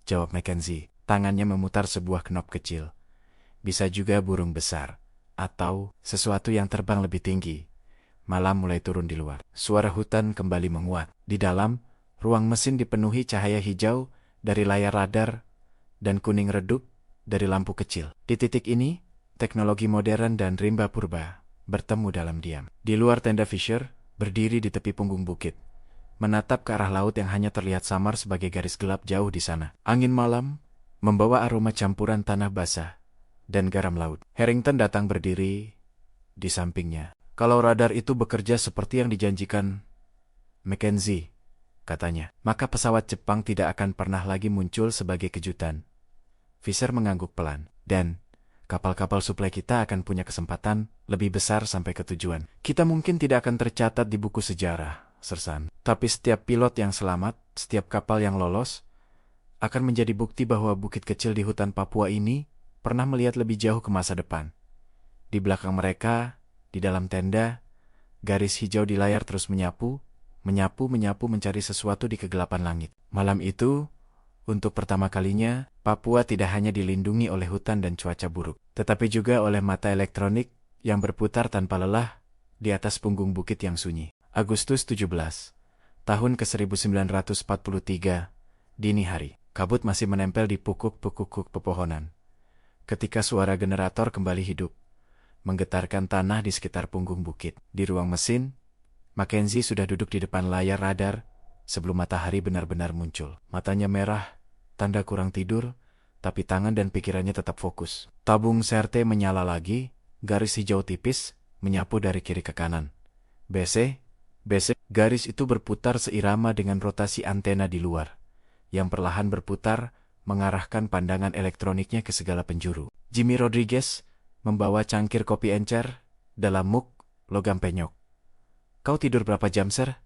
jawab Mackenzie. Tangannya memutar sebuah knop kecil. Bisa juga burung besar, atau sesuatu yang terbang lebih tinggi. Malam mulai turun di luar. Suara hutan kembali menguat. Di dalam, ruang mesin dipenuhi cahaya hijau dari layar radar dan kuning redup dari lampu kecil. Di titik ini, teknologi modern dan rimba purba bertemu dalam diam. Di luar tenda Fisher, berdiri di tepi punggung bukit, menatap ke arah laut yang hanya terlihat samar sebagai garis gelap jauh di sana. Angin malam membawa aroma campuran tanah basah dan garam laut. Harrington datang berdiri di sampingnya. Kalau radar itu bekerja seperti yang dijanjikan Mackenzie, katanya, maka pesawat Jepang tidak akan pernah lagi muncul sebagai kejutan. Fisher mengangguk pelan. Dan kapal-kapal suplai kita akan punya kesempatan lebih besar sampai ke tujuan. Kita mungkin tidak akan tercatat di buku sejarah, Sersan. Tapi setiap pilot yang selamat, setiap kapal yang lolos, akan menjadi bukti bahwa bukit kecil di hutan Papua ini pernah melihat lebih jauh ke masa depan. Di belakang mereka, di dalam tenda, garis hijau di layar terus menyapu mencari sesuatu di kegelapan langit. Malam itu, untuk pertama kalinya, Papua tidak hanya dilindungi oleh hutan dan cuaca buruk, tetapi juga oleh mata elektronik yang berputar tanpa lelah di atas punggung bukit yang sunyi. Agustus 17, tahun ke-1943, dini hari. Kabut masih menempel di pukuk-pukuk pepohonan. Ketika suara generator kembali hidup, menggetarkan tanah di sekitar punggung bukit. Di ruang mesin, Mackenzie sudah duduk di depan layar radar sebelum matahari benar-benar muncul. Matanya merah, tanda kurang tidur, tapi tangan dan pikirannya tetap fokus. Tabung CRT menyala lagi, garis hijau tipis menyapu dari kiri ke kanan. BC, garis itu berputar seirama dengan rotasi antena di luar, yang perlahan berputar mengarahkan pandangan elektroniknya ke segala penjuru. Jimmy Rodriguez membawa cangkir kopi encer dalam mug logam penyok. Kau tidur berapa jam, Sir?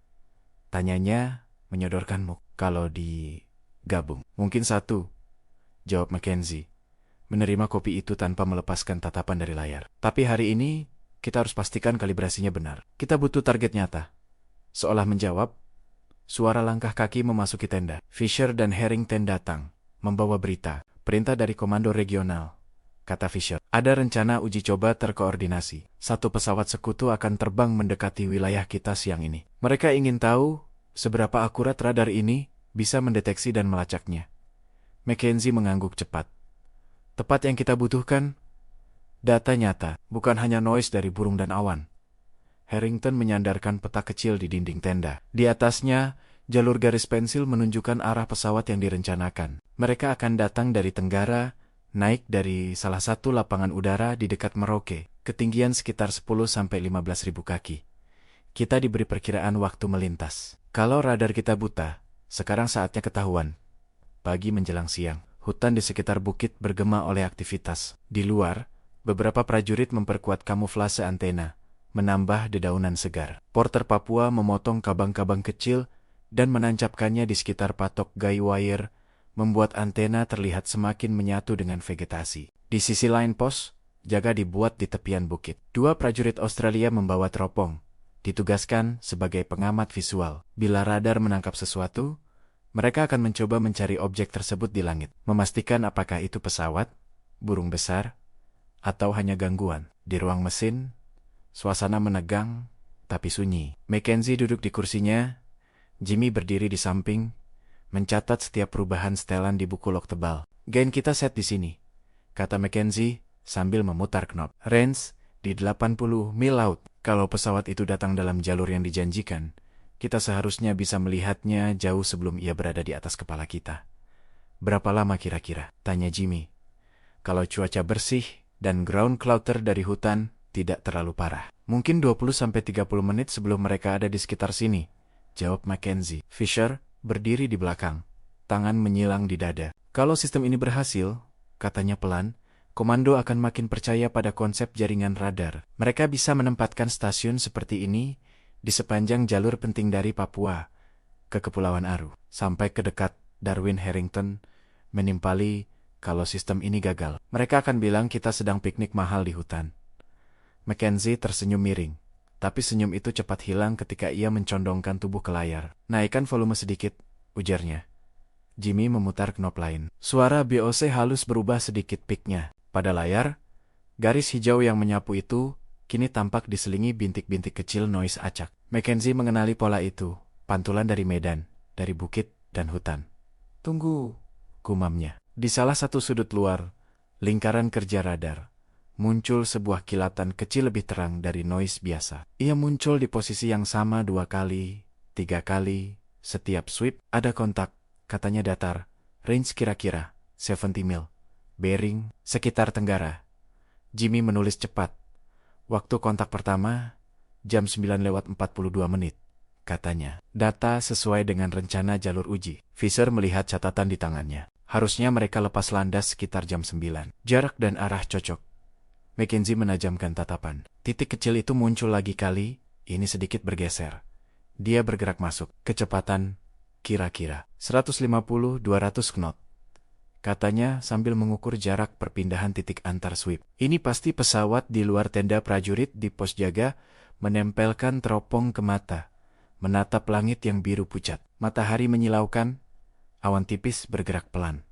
Tanyanya menyodorkan mug. Kalau digabung, mungkin 1, jawab Mackenzie, menerima kopi itu tanpa melepaskan tatapan dari layar. Tapi hari ini, kita harus pastikan kalibrasinya benar. Kita butuh target nyata. Seolah menjawab, suara langkah kaki memasuki tenda. Fisher dan Harrington datang, membawa berita. Perintah dari Komando Regional, kata Fisher. Ada rencana uji coba terkoordinasi. 1 pesawat sekutu akan terbang mendekati wilayah kita siang ini. Mereka ingin tahu seberapa akurat radar ini bisa mendeteksi dan melacaknya. Mackenzie mengangguk cepat. Tepat yang kita butuhkan, Data nyata, bukan hanya noise dari burung dan awan. Harrington menyandarkan peta kecil di dinding tenda. Di atasnya, jalur garis pensil menunjukkan arah pesawat yang direncanakan. Mereka akan datang dari tenggara, naik dari salah satu lapangan udara di dekat Merauke, ketinggian sekitar 10–15 ribu kaki. Kita diberi perkiraan waktu melintas. Kalau radar kita buta, sekarang saatnya ketahuan. Pagi menjelang siang, hutan di sekitar bukit bergema oleh aktivitas. Di luar, beberapa prajurit memperkuat kamuflase antena, menambah dedaunan segar. Porter Papua memotong kabang-kabang kecil dan menancapkannya di sekitar patok guy wire, membuat antena terlihat semakin menyatu dengan vegetasi. Di sisi lain pos, jaga dibuat di tepian bukit. 2 prajurit Australia membawa teropong, ditugaskan sebagai pengamat visual. Bila radar menangkap sesuatu, mereka akan mencoba mencari objek tersebut di langit, memastikan apakah itu pesawat, burung besar, atau hanya gangguan. Di ruang mesin, suasana menegang, tapi sunyi. Mackenzie duduk di kursinya, Jimmy berdiri di samping, mencatat setiap perubahan setelan di buku log tebal. Gain kita set di sini, kata Mackenzie sambil memutar knop. Range di 80 mil laut. Kalau pesawat itu datang dalam jalur yang dijanjikan, kita seharusnya bisa melihatnya jauh sebelum ia berada di atas kepala kita. Berapa lama kira-kira? Tanya Jimmy. Kalau cuaca bersih dan ground clutter dari hutan tidak terlalu parah. Mungkin 20–30 menit sebelum mereka ada di sekitar sini, jawab Mackenzie. Fisher berdiri di belakang, tangan menyilang di dada. Kalau sistem ini berhasil, katanya pelan, komando akan makin percaya pada konsep jaringan radar. Mereka bisa menempatkan stasiun seperti ini di sepanjang jalur penting dari Papua ke Kepulauan Aru, sampai ke dekat Darwin Harrington, menimpali. Kalau sistem ini gagal, mereka akan bilang kita sedang piknik mahal di hutan. Mackenzie tersenyum miring, tapi senyum itu cepat hilang ketika ia mencondongkan tubuh ke layar. Naikkan volume sedikit, ujarnya. Jimmy memutar knop lain. Suara BOC halus berubah sedikit peak-nya. Pada layar, garis hijau yang menyapu itu kini tampak diselingi bintik-bintik kecil noise acak. Mackenzie mengenali pola itu, pantulan dari medan, dari bukit dan hutan. Tunggu, gumamnya. Di salah satu sudut luar, lingkaran kerja radar, muncul sebuah kilatan kecil lebih terang dari noise biasa. Ia muncul di posisi yang sama 2 kali, 3 kali, setiap sweep ada kontak, katanya datar, range kira-kira 70 mil, bearing sekitar tenggara. Jimmy menulis cepat. Waktu kontak pertama, jam 9:42, katanya. Data sesuai dengan rencana jalur uji. Fisher melihat catatan di tangannya. Harusnya mereka lepas landas sekitar jam 9. Jarak dan arah cocok. Mackenzie menajamkan tatapan. Titik kecil itu muncul lagi kali, ini sedikit bergeser. Dia bergerak masuk. Kecepatan kira-kira 150–200 knot. Katanya sambil mengukur jarak perpindahan titik antar sweep. Ini pasti pesawat di luar tenda prajurit di pos jaga, menempelkan teropong ke mata, menatap langit yang biru pucat. Matahari menyilaukan, awan tipis bergerak pelan.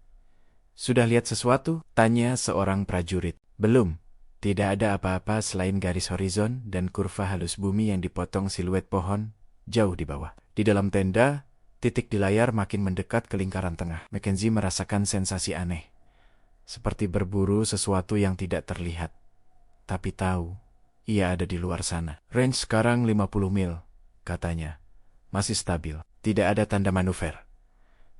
Sudah lihat sesuatu? Tanya seorang prajurit. Belum. Tidak ada apa-apa selain garis horizon dan kurva halus bumi yang dipotong siluet pohon jauh di bawah. Di dalam tenda, titik di layar makin mendekat ke lingkaran tengah. Mackenzie merasakan sensasi aneh. Seperti berburu sesuatu yang tidak terlihat. Tapi tahu, ia ada di luar sana. Range sekarang 50 mil, katanya. Masih stabil. Tidak ada tanda manuver.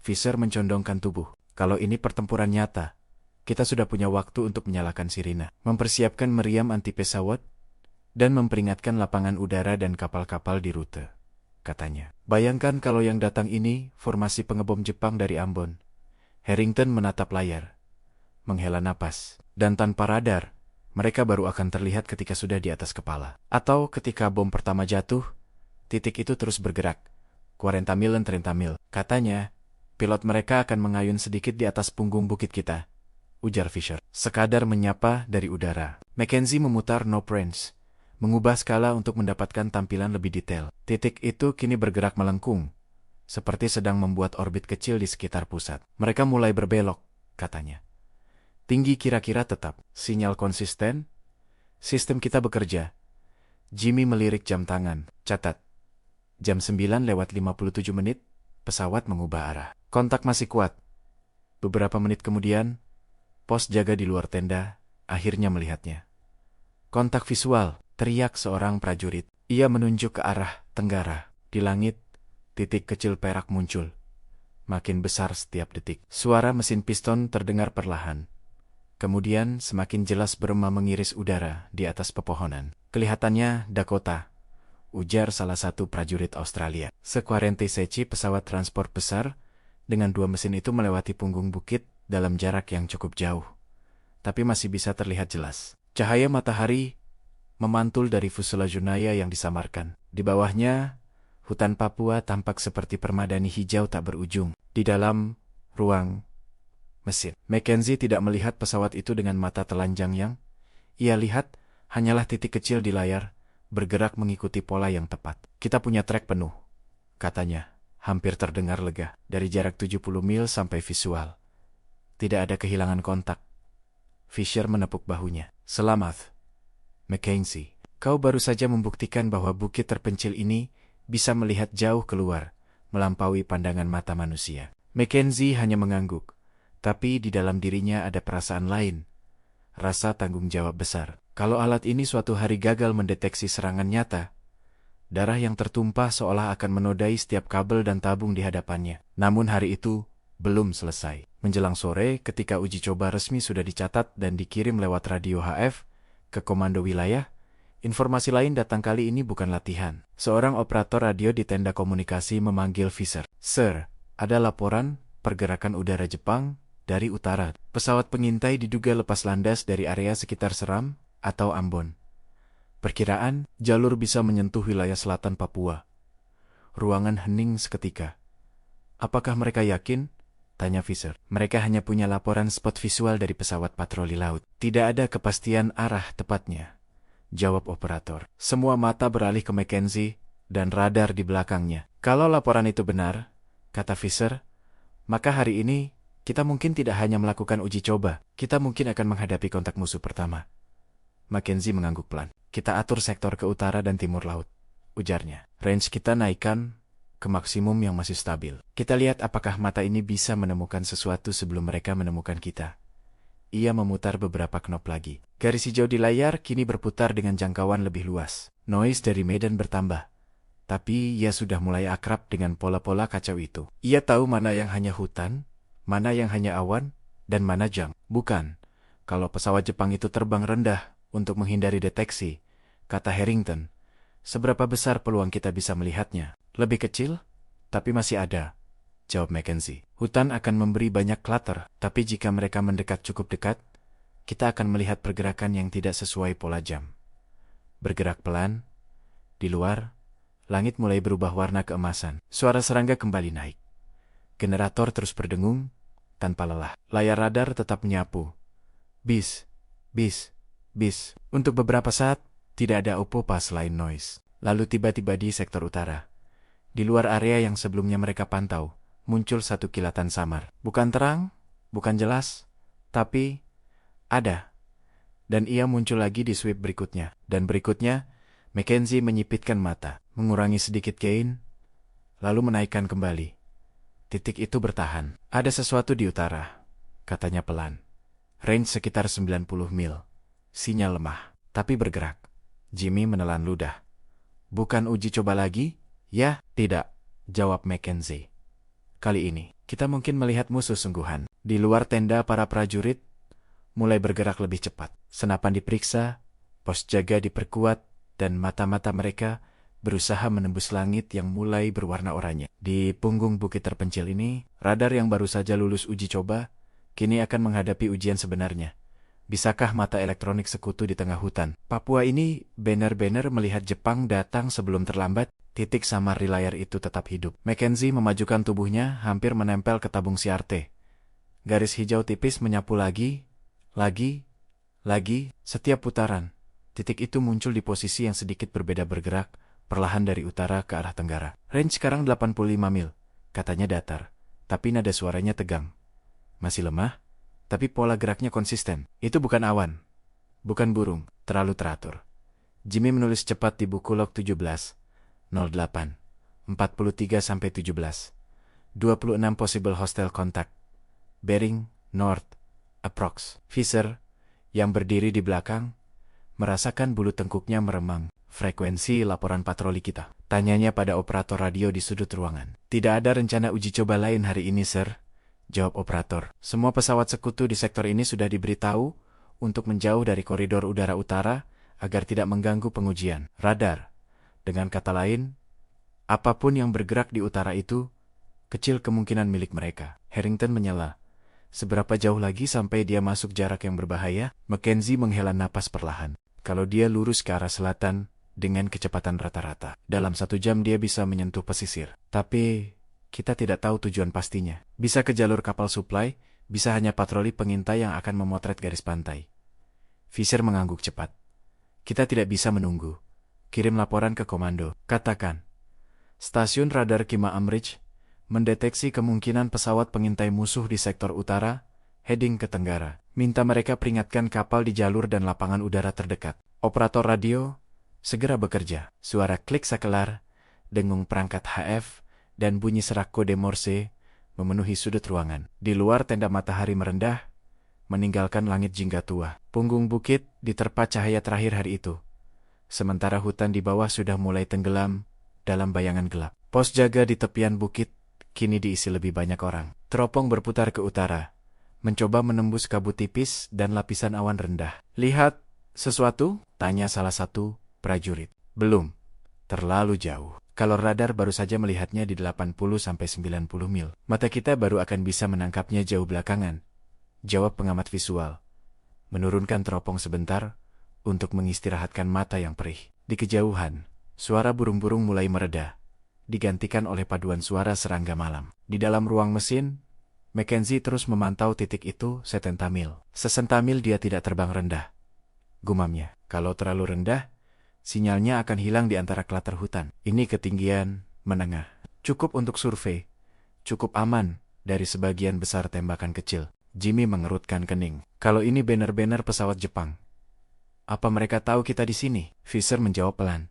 Fisher mencondongkan tubuh. Kalau ini pertempuran nyata, kita sudah punya waktu untuk menyalakan sirina, mempersiapkan meriam anti-pesawat, dan memperingatkan lapangan udara dan kapal-kapal di rute, katanya. Bayangkan kalau yang datang ini formasi pengebom Jepang dari Ambon. Harrington menatap layar, menghela napas, dan tanpa radar, mereka baru akan terlihat ketika sudah di atas kepala. Atau ketika bom pertama jatuh, titik itu terus bergerak. 40 mil dan 30 mil, katanya. Pilot mereka akan mengayun sedikit di atas punggung bukit kita, ujar Fisher. Sekadar menyapa dari udara. Mackenzie memutar knob range, mengubah skala untuk mendapatkan tampilan lebih detail. Titik itu kini bergerak melengkung, seperti sedang membuat orbit kecil di sekitar pusat. Mereka mulai berbelok, katanya. Tinggi kira-kira tetap. Sinyal konsisten? Sistem kita bekerja. Jimmy melirik jam tangan. Catat. Jam 9:57, pesawat mengubah arah. Kontak masih kuat. Beberapa menit kemudian, pos jaga di luar tenda akhirnya melihatnya. Kontak visual, teriak seorang prajurit. Ia menunjuk ke arah tenggara. Di langit, titik kecil perak muncul. Makin besar setiap detik. Suara mesin piston terdengar perlahan. Kemudian semakin jelas bergema mengiris udara di atas pepohonan. Kelihatannya Dakota, ujar salah satu prajurit Australia. Sequarente-Seci pesawat transport besar dengan 2 mesin itu melewati punggung bukit dalam jarak yang cukup jauh. Tapi masih bisa terlihat jelas. Cahaya matahari memantul dari fuselase Naya yang disamarkan. Di bawahnya, hutan Papua tampak seperti permadani hijau tak berujung. Di dalam ruang mesin, Mackenzie tidak melihat pesawat itu dengan mata telanjang yang ia lihat hanyalah titik kecil di layar, bergerak mengikuti pola yang tepat. Kita punya trek penuh, katanya, hampir terdengar lega. Dari jarak 70 mil sampai visual. Tidak ada kehilangan kontak. Fisher menepuk bahunya. Selamat, Mackenzie. Kau baru saja membuktikan bahwa bukit terpencil ini bisa melihat jauh keluar, melampaui pandangan mata manusia. Mackenzie hanya mengangguk, tapi di dalam dirinya ada perasaan lain. Rasa tanggung jawab besar. Kalau alat ini suatu hari gagal mendeteksi serangan nyata, darah yang tertumpah seolah akan menodai setiap kabel dan tabung di hadapannya. Namun hari itu belum selesai. Menjelang sore, ketika uji coba resmi sudah dicatat dan dikirim lewat radio HF ke komando wilayah, informasi lain datang. Kali ini bukan latihan. Seorang operator radio di tenda komunikasi memanggil Fisher. Sir, ada laporan pergerakan udara Jepang dari utara. Pesawat pengintai diduga lepas landas dari area sekitar Seram atau Ambon. Perkiraan, jalur bisa menyentuh wilayah selatan Papua. Ruangan hening seketika. Apakah mereka yakin? Tanya Fisher. Mereka hanya punya laporan spot visual dari pesawat patroli laut. Tidak ada kepastian arah tepatnya, jawab operator. Semua mata beralih ke Mackenzie dan radar di belakangnya. Kalau laporan itu benar, kata Fisher, maka hari ini kita mungkin tidak hanya melakukan uji coba, kita mungkin akan menghadapi kontak musuh pertama. Mackenzie mengangguk pelan. Kita atur sektor ke utara dan timur laut, ujarnya. Range kita naikkan ke maksimum yang masih stabil. Kita lihat apakah mata ini bisa menemukan sesuatu sebelum mereka menemukan kita. Ia memutar beberapa knop lagi. Garis hijau di layar kini berputar dengan jangkauan lebih luas. Noise dari medan bertambah. Tapi ia sudah mulai akrab dengan pola-pola kacau itu. Ia tahu mana yang hanya hutan, mana yang hanya awan, dan mana jang. Bukan. Kalau pesawat Jepang itu terbang rendah untuk menghindari deteksi, kata Harrington, seberapa besar peluang kita bisa melihatnya? Lebih kecil, tapi masih ada, jawab Mackenzie. Hutan akan memberi banyak klater, tapi jika mereka mendekat cukup dekat, kita akan melihat pergerakan yang tidak sesuai pola jam. Bergerak pelan, di luar, langit mulai berubah warna keemasan. Suara serangga kembali naik. Generator terus berdengung, tanpa lelah. Layar radar tetap menyapu. Bis, bis, bis. Untuk beberapa saat, tidak ada apa-apa selain noise. Lalu tiba-tiba di sektor utara, di luar area yang sebelumnya mereka pantau, muncul satu kilatan samar. Bukan terang, bukan jelas, tapi ada. Dan ia muncul lagi di sweep berikutnya. Dan berikutnya, Mackenzie menyipitkan mata, mengurangi sedikit gain, lalu menaikkan kembali. Titik itu bertahan. Ada sesuatu di utara, katanya pelan. Range sekitar 90 mil. Sinyal lemah, tapi bergerak. Jimmy menelan ludah. Bukan uji coba lagi? Ya, tidak, jawab Mackenzie. Kali ini, kita mungkin melihat musuh sungguhan. Di luar tenda para prajurit mulai bergerak lebih cepat. Senapan diperiksa, pos jaga diperkuat, dan mata-mata mereka berusaha menembus langit yang mulai berwarna oranye. Di punggung bukit terpencil ini, radar yang baru saja lulus uji coba, kini akan menghadapi ujian sebenarnya. Bisakah mata elektronik sekutu di tengah hutan Papua ini benar-benar melihat Jepang datang sebelum terlambat? Titik samar di layar itu tetap hidup. Mackenzie memajukan tubuhnya hampir menempel ke tabung CRT. Garis hijau tipis menyapu lagi, setiap putaran. Titik itu muncul di posisi yang sedikit berbeda bergerak, perlahan dari utara ke arah tenggara. Range sekarang 85 mil, katanya datar, tapi nada suaranya tegang. Masih lemah? Tapi pola geraknya konsisten. Itu bukan awan, bukan burung, terlalu teratur. Jimmy menulis cepat di buku log 17, 08, 43-17, 26 possible hostile contact, bearing, north, approx. Fisher, yang berdiri di belakang, merasakan bulu tengkuknya meremang. Frekuensi laporan patroli kita. Tanyanya pada operator radio di sudut ruangan. Tidak ada rencana uji coba lain hari ini, Sir. Jawab operator. Semua pesawat sekutu di sektor ini sudah diberitahu untuk menjauh dari koridor udara utara agar tidak mengganggu pengujian radar. Dengan kata lain, apapun yang bergerak di utara itu, kecil kemungkinan milik mereka. Harrington menyela. Seberapa jauh lagi sampai dia masuk jarak yang berbahaya? Mackenzie menghela napas perlahan. Kalau dia lurus ke arah selatan, dengan kecepatan rata-rata, dalam 1 jam dia bisa menyentuh pesisir. Tapi, kita tidak tahu tujuan pastinya. Bisa ke jalur kapal supply, bisa hanya patroli pengintai yang akan memotret garis pantai. Fisher mengangguk cepat. Kita tidak bisa menunggu. Kirim laporan ke komando. Katakan, stasiun radar Kima Amrich mendeteksi kemungkinan pesawat pengintai musuh di sektor utara, heading ke tenggara. Minta mereka peringatkan kapal di jalur dan lapangan udara terdekat. Operator radio, segera bekerja. Suara klik sakelar, dengung perangkat HF, dan bunyi serak kode Morse memenuhi sudut ruangan. Di luar tenda matahari merendah, meninggalkan langit jingga tua. Punggung bukit diterpa cahaya terakhir hari itu. Sementara hutan di bawah sudah mulai tenggelam dalam bayangan gelap. Pos jaga di tepian bukit kini diisi lebih banyak orang. Teropong berputar ke utara, mencoba menembus kabut tipis dan lapisan awan rendah. Lihat sesuatu? Tanya salah satu prajurit. Belum. Terlalu jauh. Kalau radar baru saja melihatnya di 80-90 mil. Mata kita baru akan bisa menangkapnya jauh belakangan. Jawab pengamat visual. Menurunkan teropong sebentar untuk mengistirahatkan mata yang perih. Di kejauhan, suara burung-burung mulai mereda, digantikan oleh paduan suara serangga malam. Di dalam ruang mesin, Mackenzie terus memantau titik itu setentamil. Sesentamil dia tidak terbang rendah. Gumamnya, kalau terlalu rendah, sinyalnya akan hilang di antara klater hutan. Ini ketinggian menengah. Cukup untuk survei. Cukup aman dari sebagian besar tembakan kecil. Jimmy mengerutkan kening. Kalau ini banner-banner pesawat Jepang, apa mereka tahu kita di sini? Fisher menjawab pelan.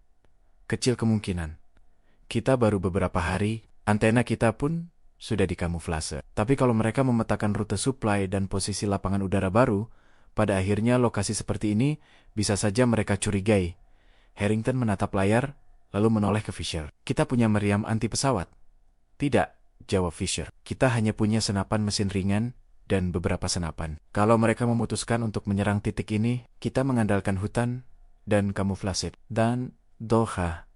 Kecil kemungkinan. Kita baru beberapa hari, antena kita pun sudah dikamuflase. Tapi kalau mereka memetakan rute supply dan posisi lapangan udara baru, pada akhirnya lokasi seperti ini bisa saja mereka curigai. Harrington menatap layar, lalu menoleh ke Fisher. Kita punya meriam anti pesawat? Tidak, jawab Fisher. Kita hanya punya senapan mesin ringan dan beberapa senapan. Kalau mereka memutuskan untuk menyerang titik ini, kita mengandalkan hutan dan kamuflase. Dan Doha.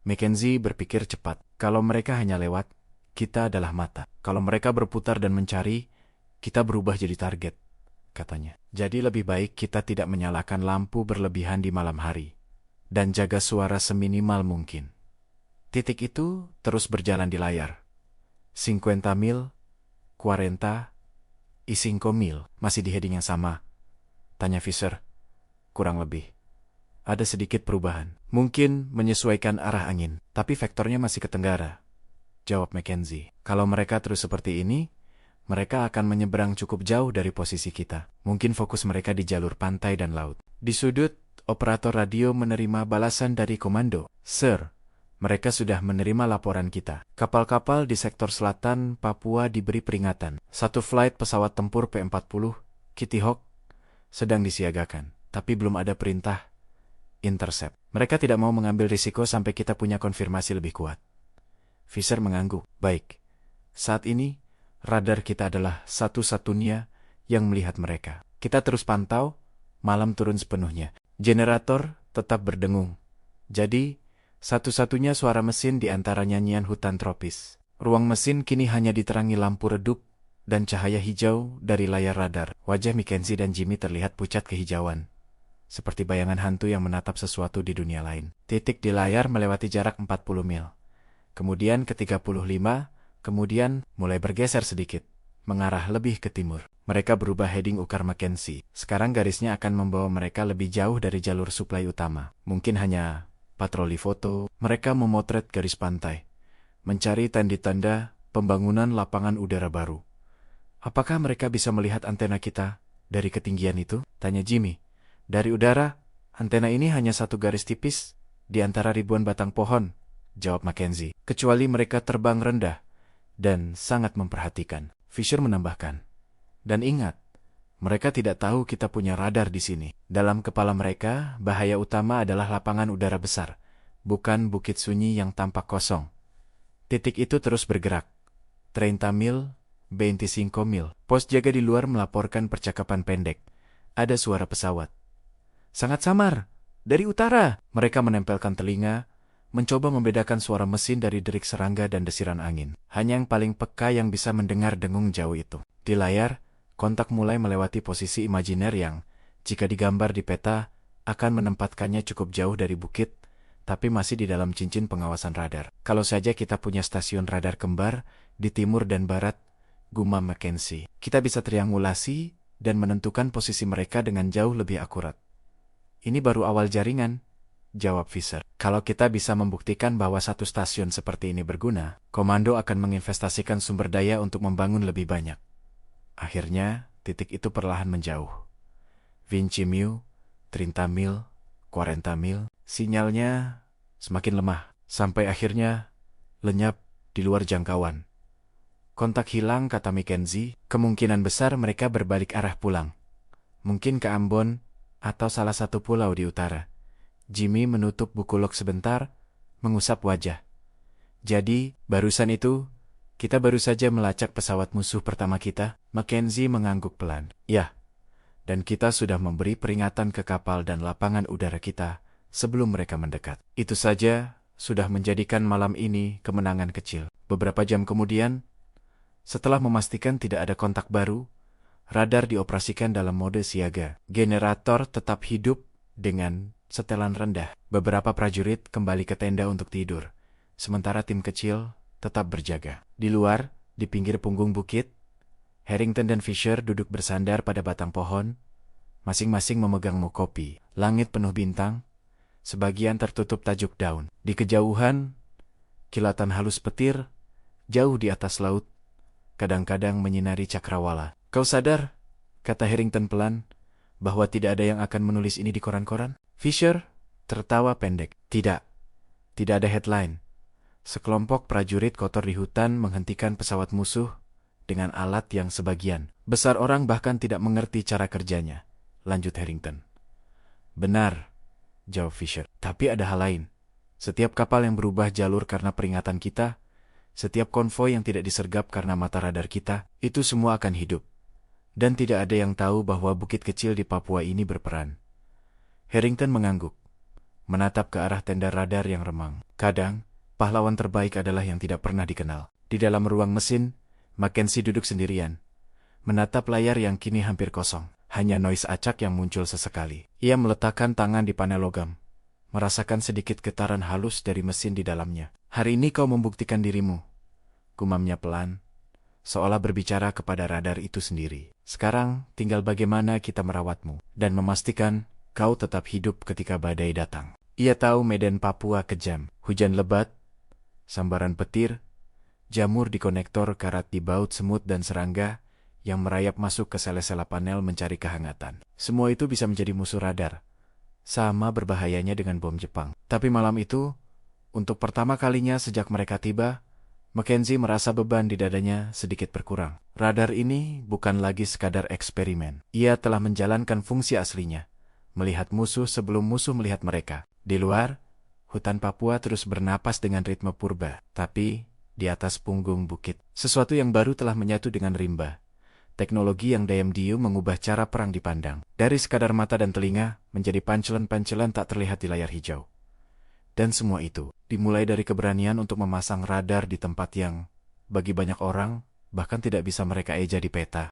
Mackenzie berpikir cepat. Kalau mereka hanya lewat, kita adalah mata. Kalau mereka berputar dan mencari, kita berubah jadi target, katanya. Jadi lebih baik kita tidak menyalakan lampu berlebihan di malam hari dan jaga suara seminimal mungkin. Titik itu terus berjalan di layar. 50 mil, 40, 5 mil. Masih di heading yang sama? Tanya Fisher. Kurang lebih. Ada sedikit perubahan. Mungkin menyesuaikan arah angin, tapi vektornya masih ke tenggara, jawab Mackenzie. Kalau mereka terus seperti ini, mereka akan menyeberang cukup jauh dari posisi kita. Mungkin fokus mereka di jalur pantai dan laut. Di sudut, operator radio menerima balasan dari komando. Sir, mereka sudah menerima laporan kita. Kapal-kapal di sektor selatan Papua diberi peringatan. 1 flight pesawat tempur P-40, Kitty Hawk, sedang disiagakan. Tapi belum ada perintah intercept. Mereka tidak mau mengambil risiko sampai kita punya konfirmasi lebih kuat. Fisher mengangguk. Baik. Saat ini, radar kita adalah satu-satunya yang melihat mereka. Kita terus pantau, malam turun sepenuhnya. Generator tetap berdengung. Jadi, satu-satunya suara mesin di antara nyanyian hutan tropis. Ruang mesin kini hanya diterangi lampu redup dan cahaya hijau dari layar radar. Wajah Mackenzie dan Jimmy terlihat pucat kehijauan, seperti bayangan hantu yang menatap sesuatu di dunia lain. Titik di layar melewati jarak 40 mil. Kemudian ke 35, kemudian mulai bergeser sedikit, mengarah lebih ke timur. Mereka berubah heading ukar Mackenzie. Sekarang garisnya akan membawa mereka lebih jauh dari jalur suplai utama. Mungkin hanya patroli foto. Mereka memotret garis pantai, mencari tanda-tanda pembangunan lapangan udara baru. Apakah mereka bisa melihat antena kita dari ketinggian itu? Tanya Jimmy. Dari udara, antena ini hanya satu garis tipis di antara ribuan batang pohon, jawab Mackenzie. Kecuali mereka terbang rendah dan sangat memperhatikan. Fisher menambahkan. Dan ingat, Mereka tidak tahu kita punya radar di sini. Dalam kepala mereka, bahaya utama adalah lapangan udara besar, bukan bukit sunyi yang tampak kosong. Titik itu terus bergerak. 30 mil, 25 mil. Pos jaga di luar melaporkan percakapan pendek. Ada suara pesawat. Sangat samar. Dari utara. Mereka menempelkan telinga, mencoba membedakan suara mesin dari derik serangga dan desiran angin. Hanya yang paling peka yang bisa mendengar dengung jauh itu. Di layar, kontak mulai melewati posisi imajiner yang, jika digambar di peta, akan menempatkannya cukup jauh dari bukit, tapi masih di dalam cincin pengawasan radar. Kalau saja kita punya stasiun radar kembar di timur dan barat, gumam Mackenzie, kita bisa triangulasi dan menentukan posisi mereka dengan jauh lebih akurat. Ini baru awal jaringan, jawab Fisher. Kalau kita bisa membuktikan bahwa satu stasiun seperti ini berguna, komando akan menginvestasikan sumber daya untuk membangun lebih banyak. Akhirnya, titik itu perlahan menjauh. 20 mil, 30 mil, 40 mil, sinyalnya semakin lemah, sampai akhirnya lenyap di luar jangkauan. Kontak hilang, kata Mackenzie, kemungkinan besar mereka berbalik arah pulang. Mungkin ke Ambon atau salah satu pulau di utara. Jimmy menutup buku log sebentar, mengusap wajah. Jadi, barusan itu, kita baru saja melacak pesawat musuh pertama kita. Mackenzie mengangguk pelan. Ya, dan kita sudah memberi peringatan ke kapal dan lapangan udara kita sebelum mereka mendekat. Itu saja sudah menjadikan malam ini kemenangan kecil. Beberapa jam kemudian, setelah memastikan tidak ada kontak baru, radar dioperasikan dalam mode siaga. Generator tetap hidup dengan setelan rendah. Beberapa prajurit kembali ke tenda untuk tidur, sementara tim kecil tetap berjaga. Di luar, di pinggir punggung bukit, Harrington dan Fisher duduk bersandar pada batang pohon, masing-masing memegang muk kopi. Langit penuh bintang, sebagian tertutup tajuk daun. Di kejauhan, kilatan halus petir, jauh di atas laut, kadang-kadang menyinari cakrawala. Kau sadar, kata Harrington pelan, bahwa tidak ada yang akan menulis ini di koran-koran? Fisher tertawa pendek. Tidak ada headline. Sekelompok prajurit kotor di hutan menghentikan pesawat musuh dengan alat yang sebagian besar orang bahkan tidak mengerti cara kerjanya, lanjut Harrington. Benar, jawab Fisher. Tapi ada hal lain. Setiap kapal yang berubah jalur karena peringatan kita, setiap konvoi yang tidak disergap karena mata radar kita, itu semua akan hidup. Dan tidak ada yang tahu bahwa bukit kecil di Papua ini berperan. Harrington mengangguk, menatap ke arah tenda radar yang remang. Kadang, pahlawan terbaik adalah yang tidak pernah dikenal. Di dalam ruang mesin, Mackenzie duduk sendirian, menatap layar yang kini hampir kosong. Hanya noise acak yang muncul sesekali. Ia meletakkan tangan di panel logam, merasakan sedikit getaran halus dari mesin di dalamnya. Hari ini kau membuktikan dirimu, gumamnya pelan, seolah berbicara kepada radar itu sendiri. Sekarang tinggal bagaimana kita merawatmu, dan memastikan kau tetap hidup ketika badai datang. Ia tahu medan Papua kejam, hujan lebat, sambaran petir, jamur di konektor karat di baut semut dan serangga yang merayap masuk ke sela-sela panel mencari kehangatan. Semua itu bisa menjadi musuh radar, sama berbahayanya dengan bom Jepang. Tapi malam itu, untuk pertama kalinya sejak mereka tiba, Mackenzie merasa beban di dadanya sedikit berkurang. Radar ini bukan lagi sekadar eksperimen. Ia telah menjalankan fungsi aslinya, melihat musuh sebelum musuh melihat mereka. Di luar, hutan Papua terus bernapas dengan ritme purba, tapi di atas punggung bukit, sesuatu yang baru telah menyatu dengan rimba. Teknologi yang diam-diam mengubah cara perang dipandang. Dari sekadar mata dan telinga, menjadi pancelan-pancelan tak terlihat di layar hijau. Dan semua itu, dimulai dari keberanian untuk memasang radar di tempat yang, bagi banyak orang, bahkan tidak bisa mereka eja di peta.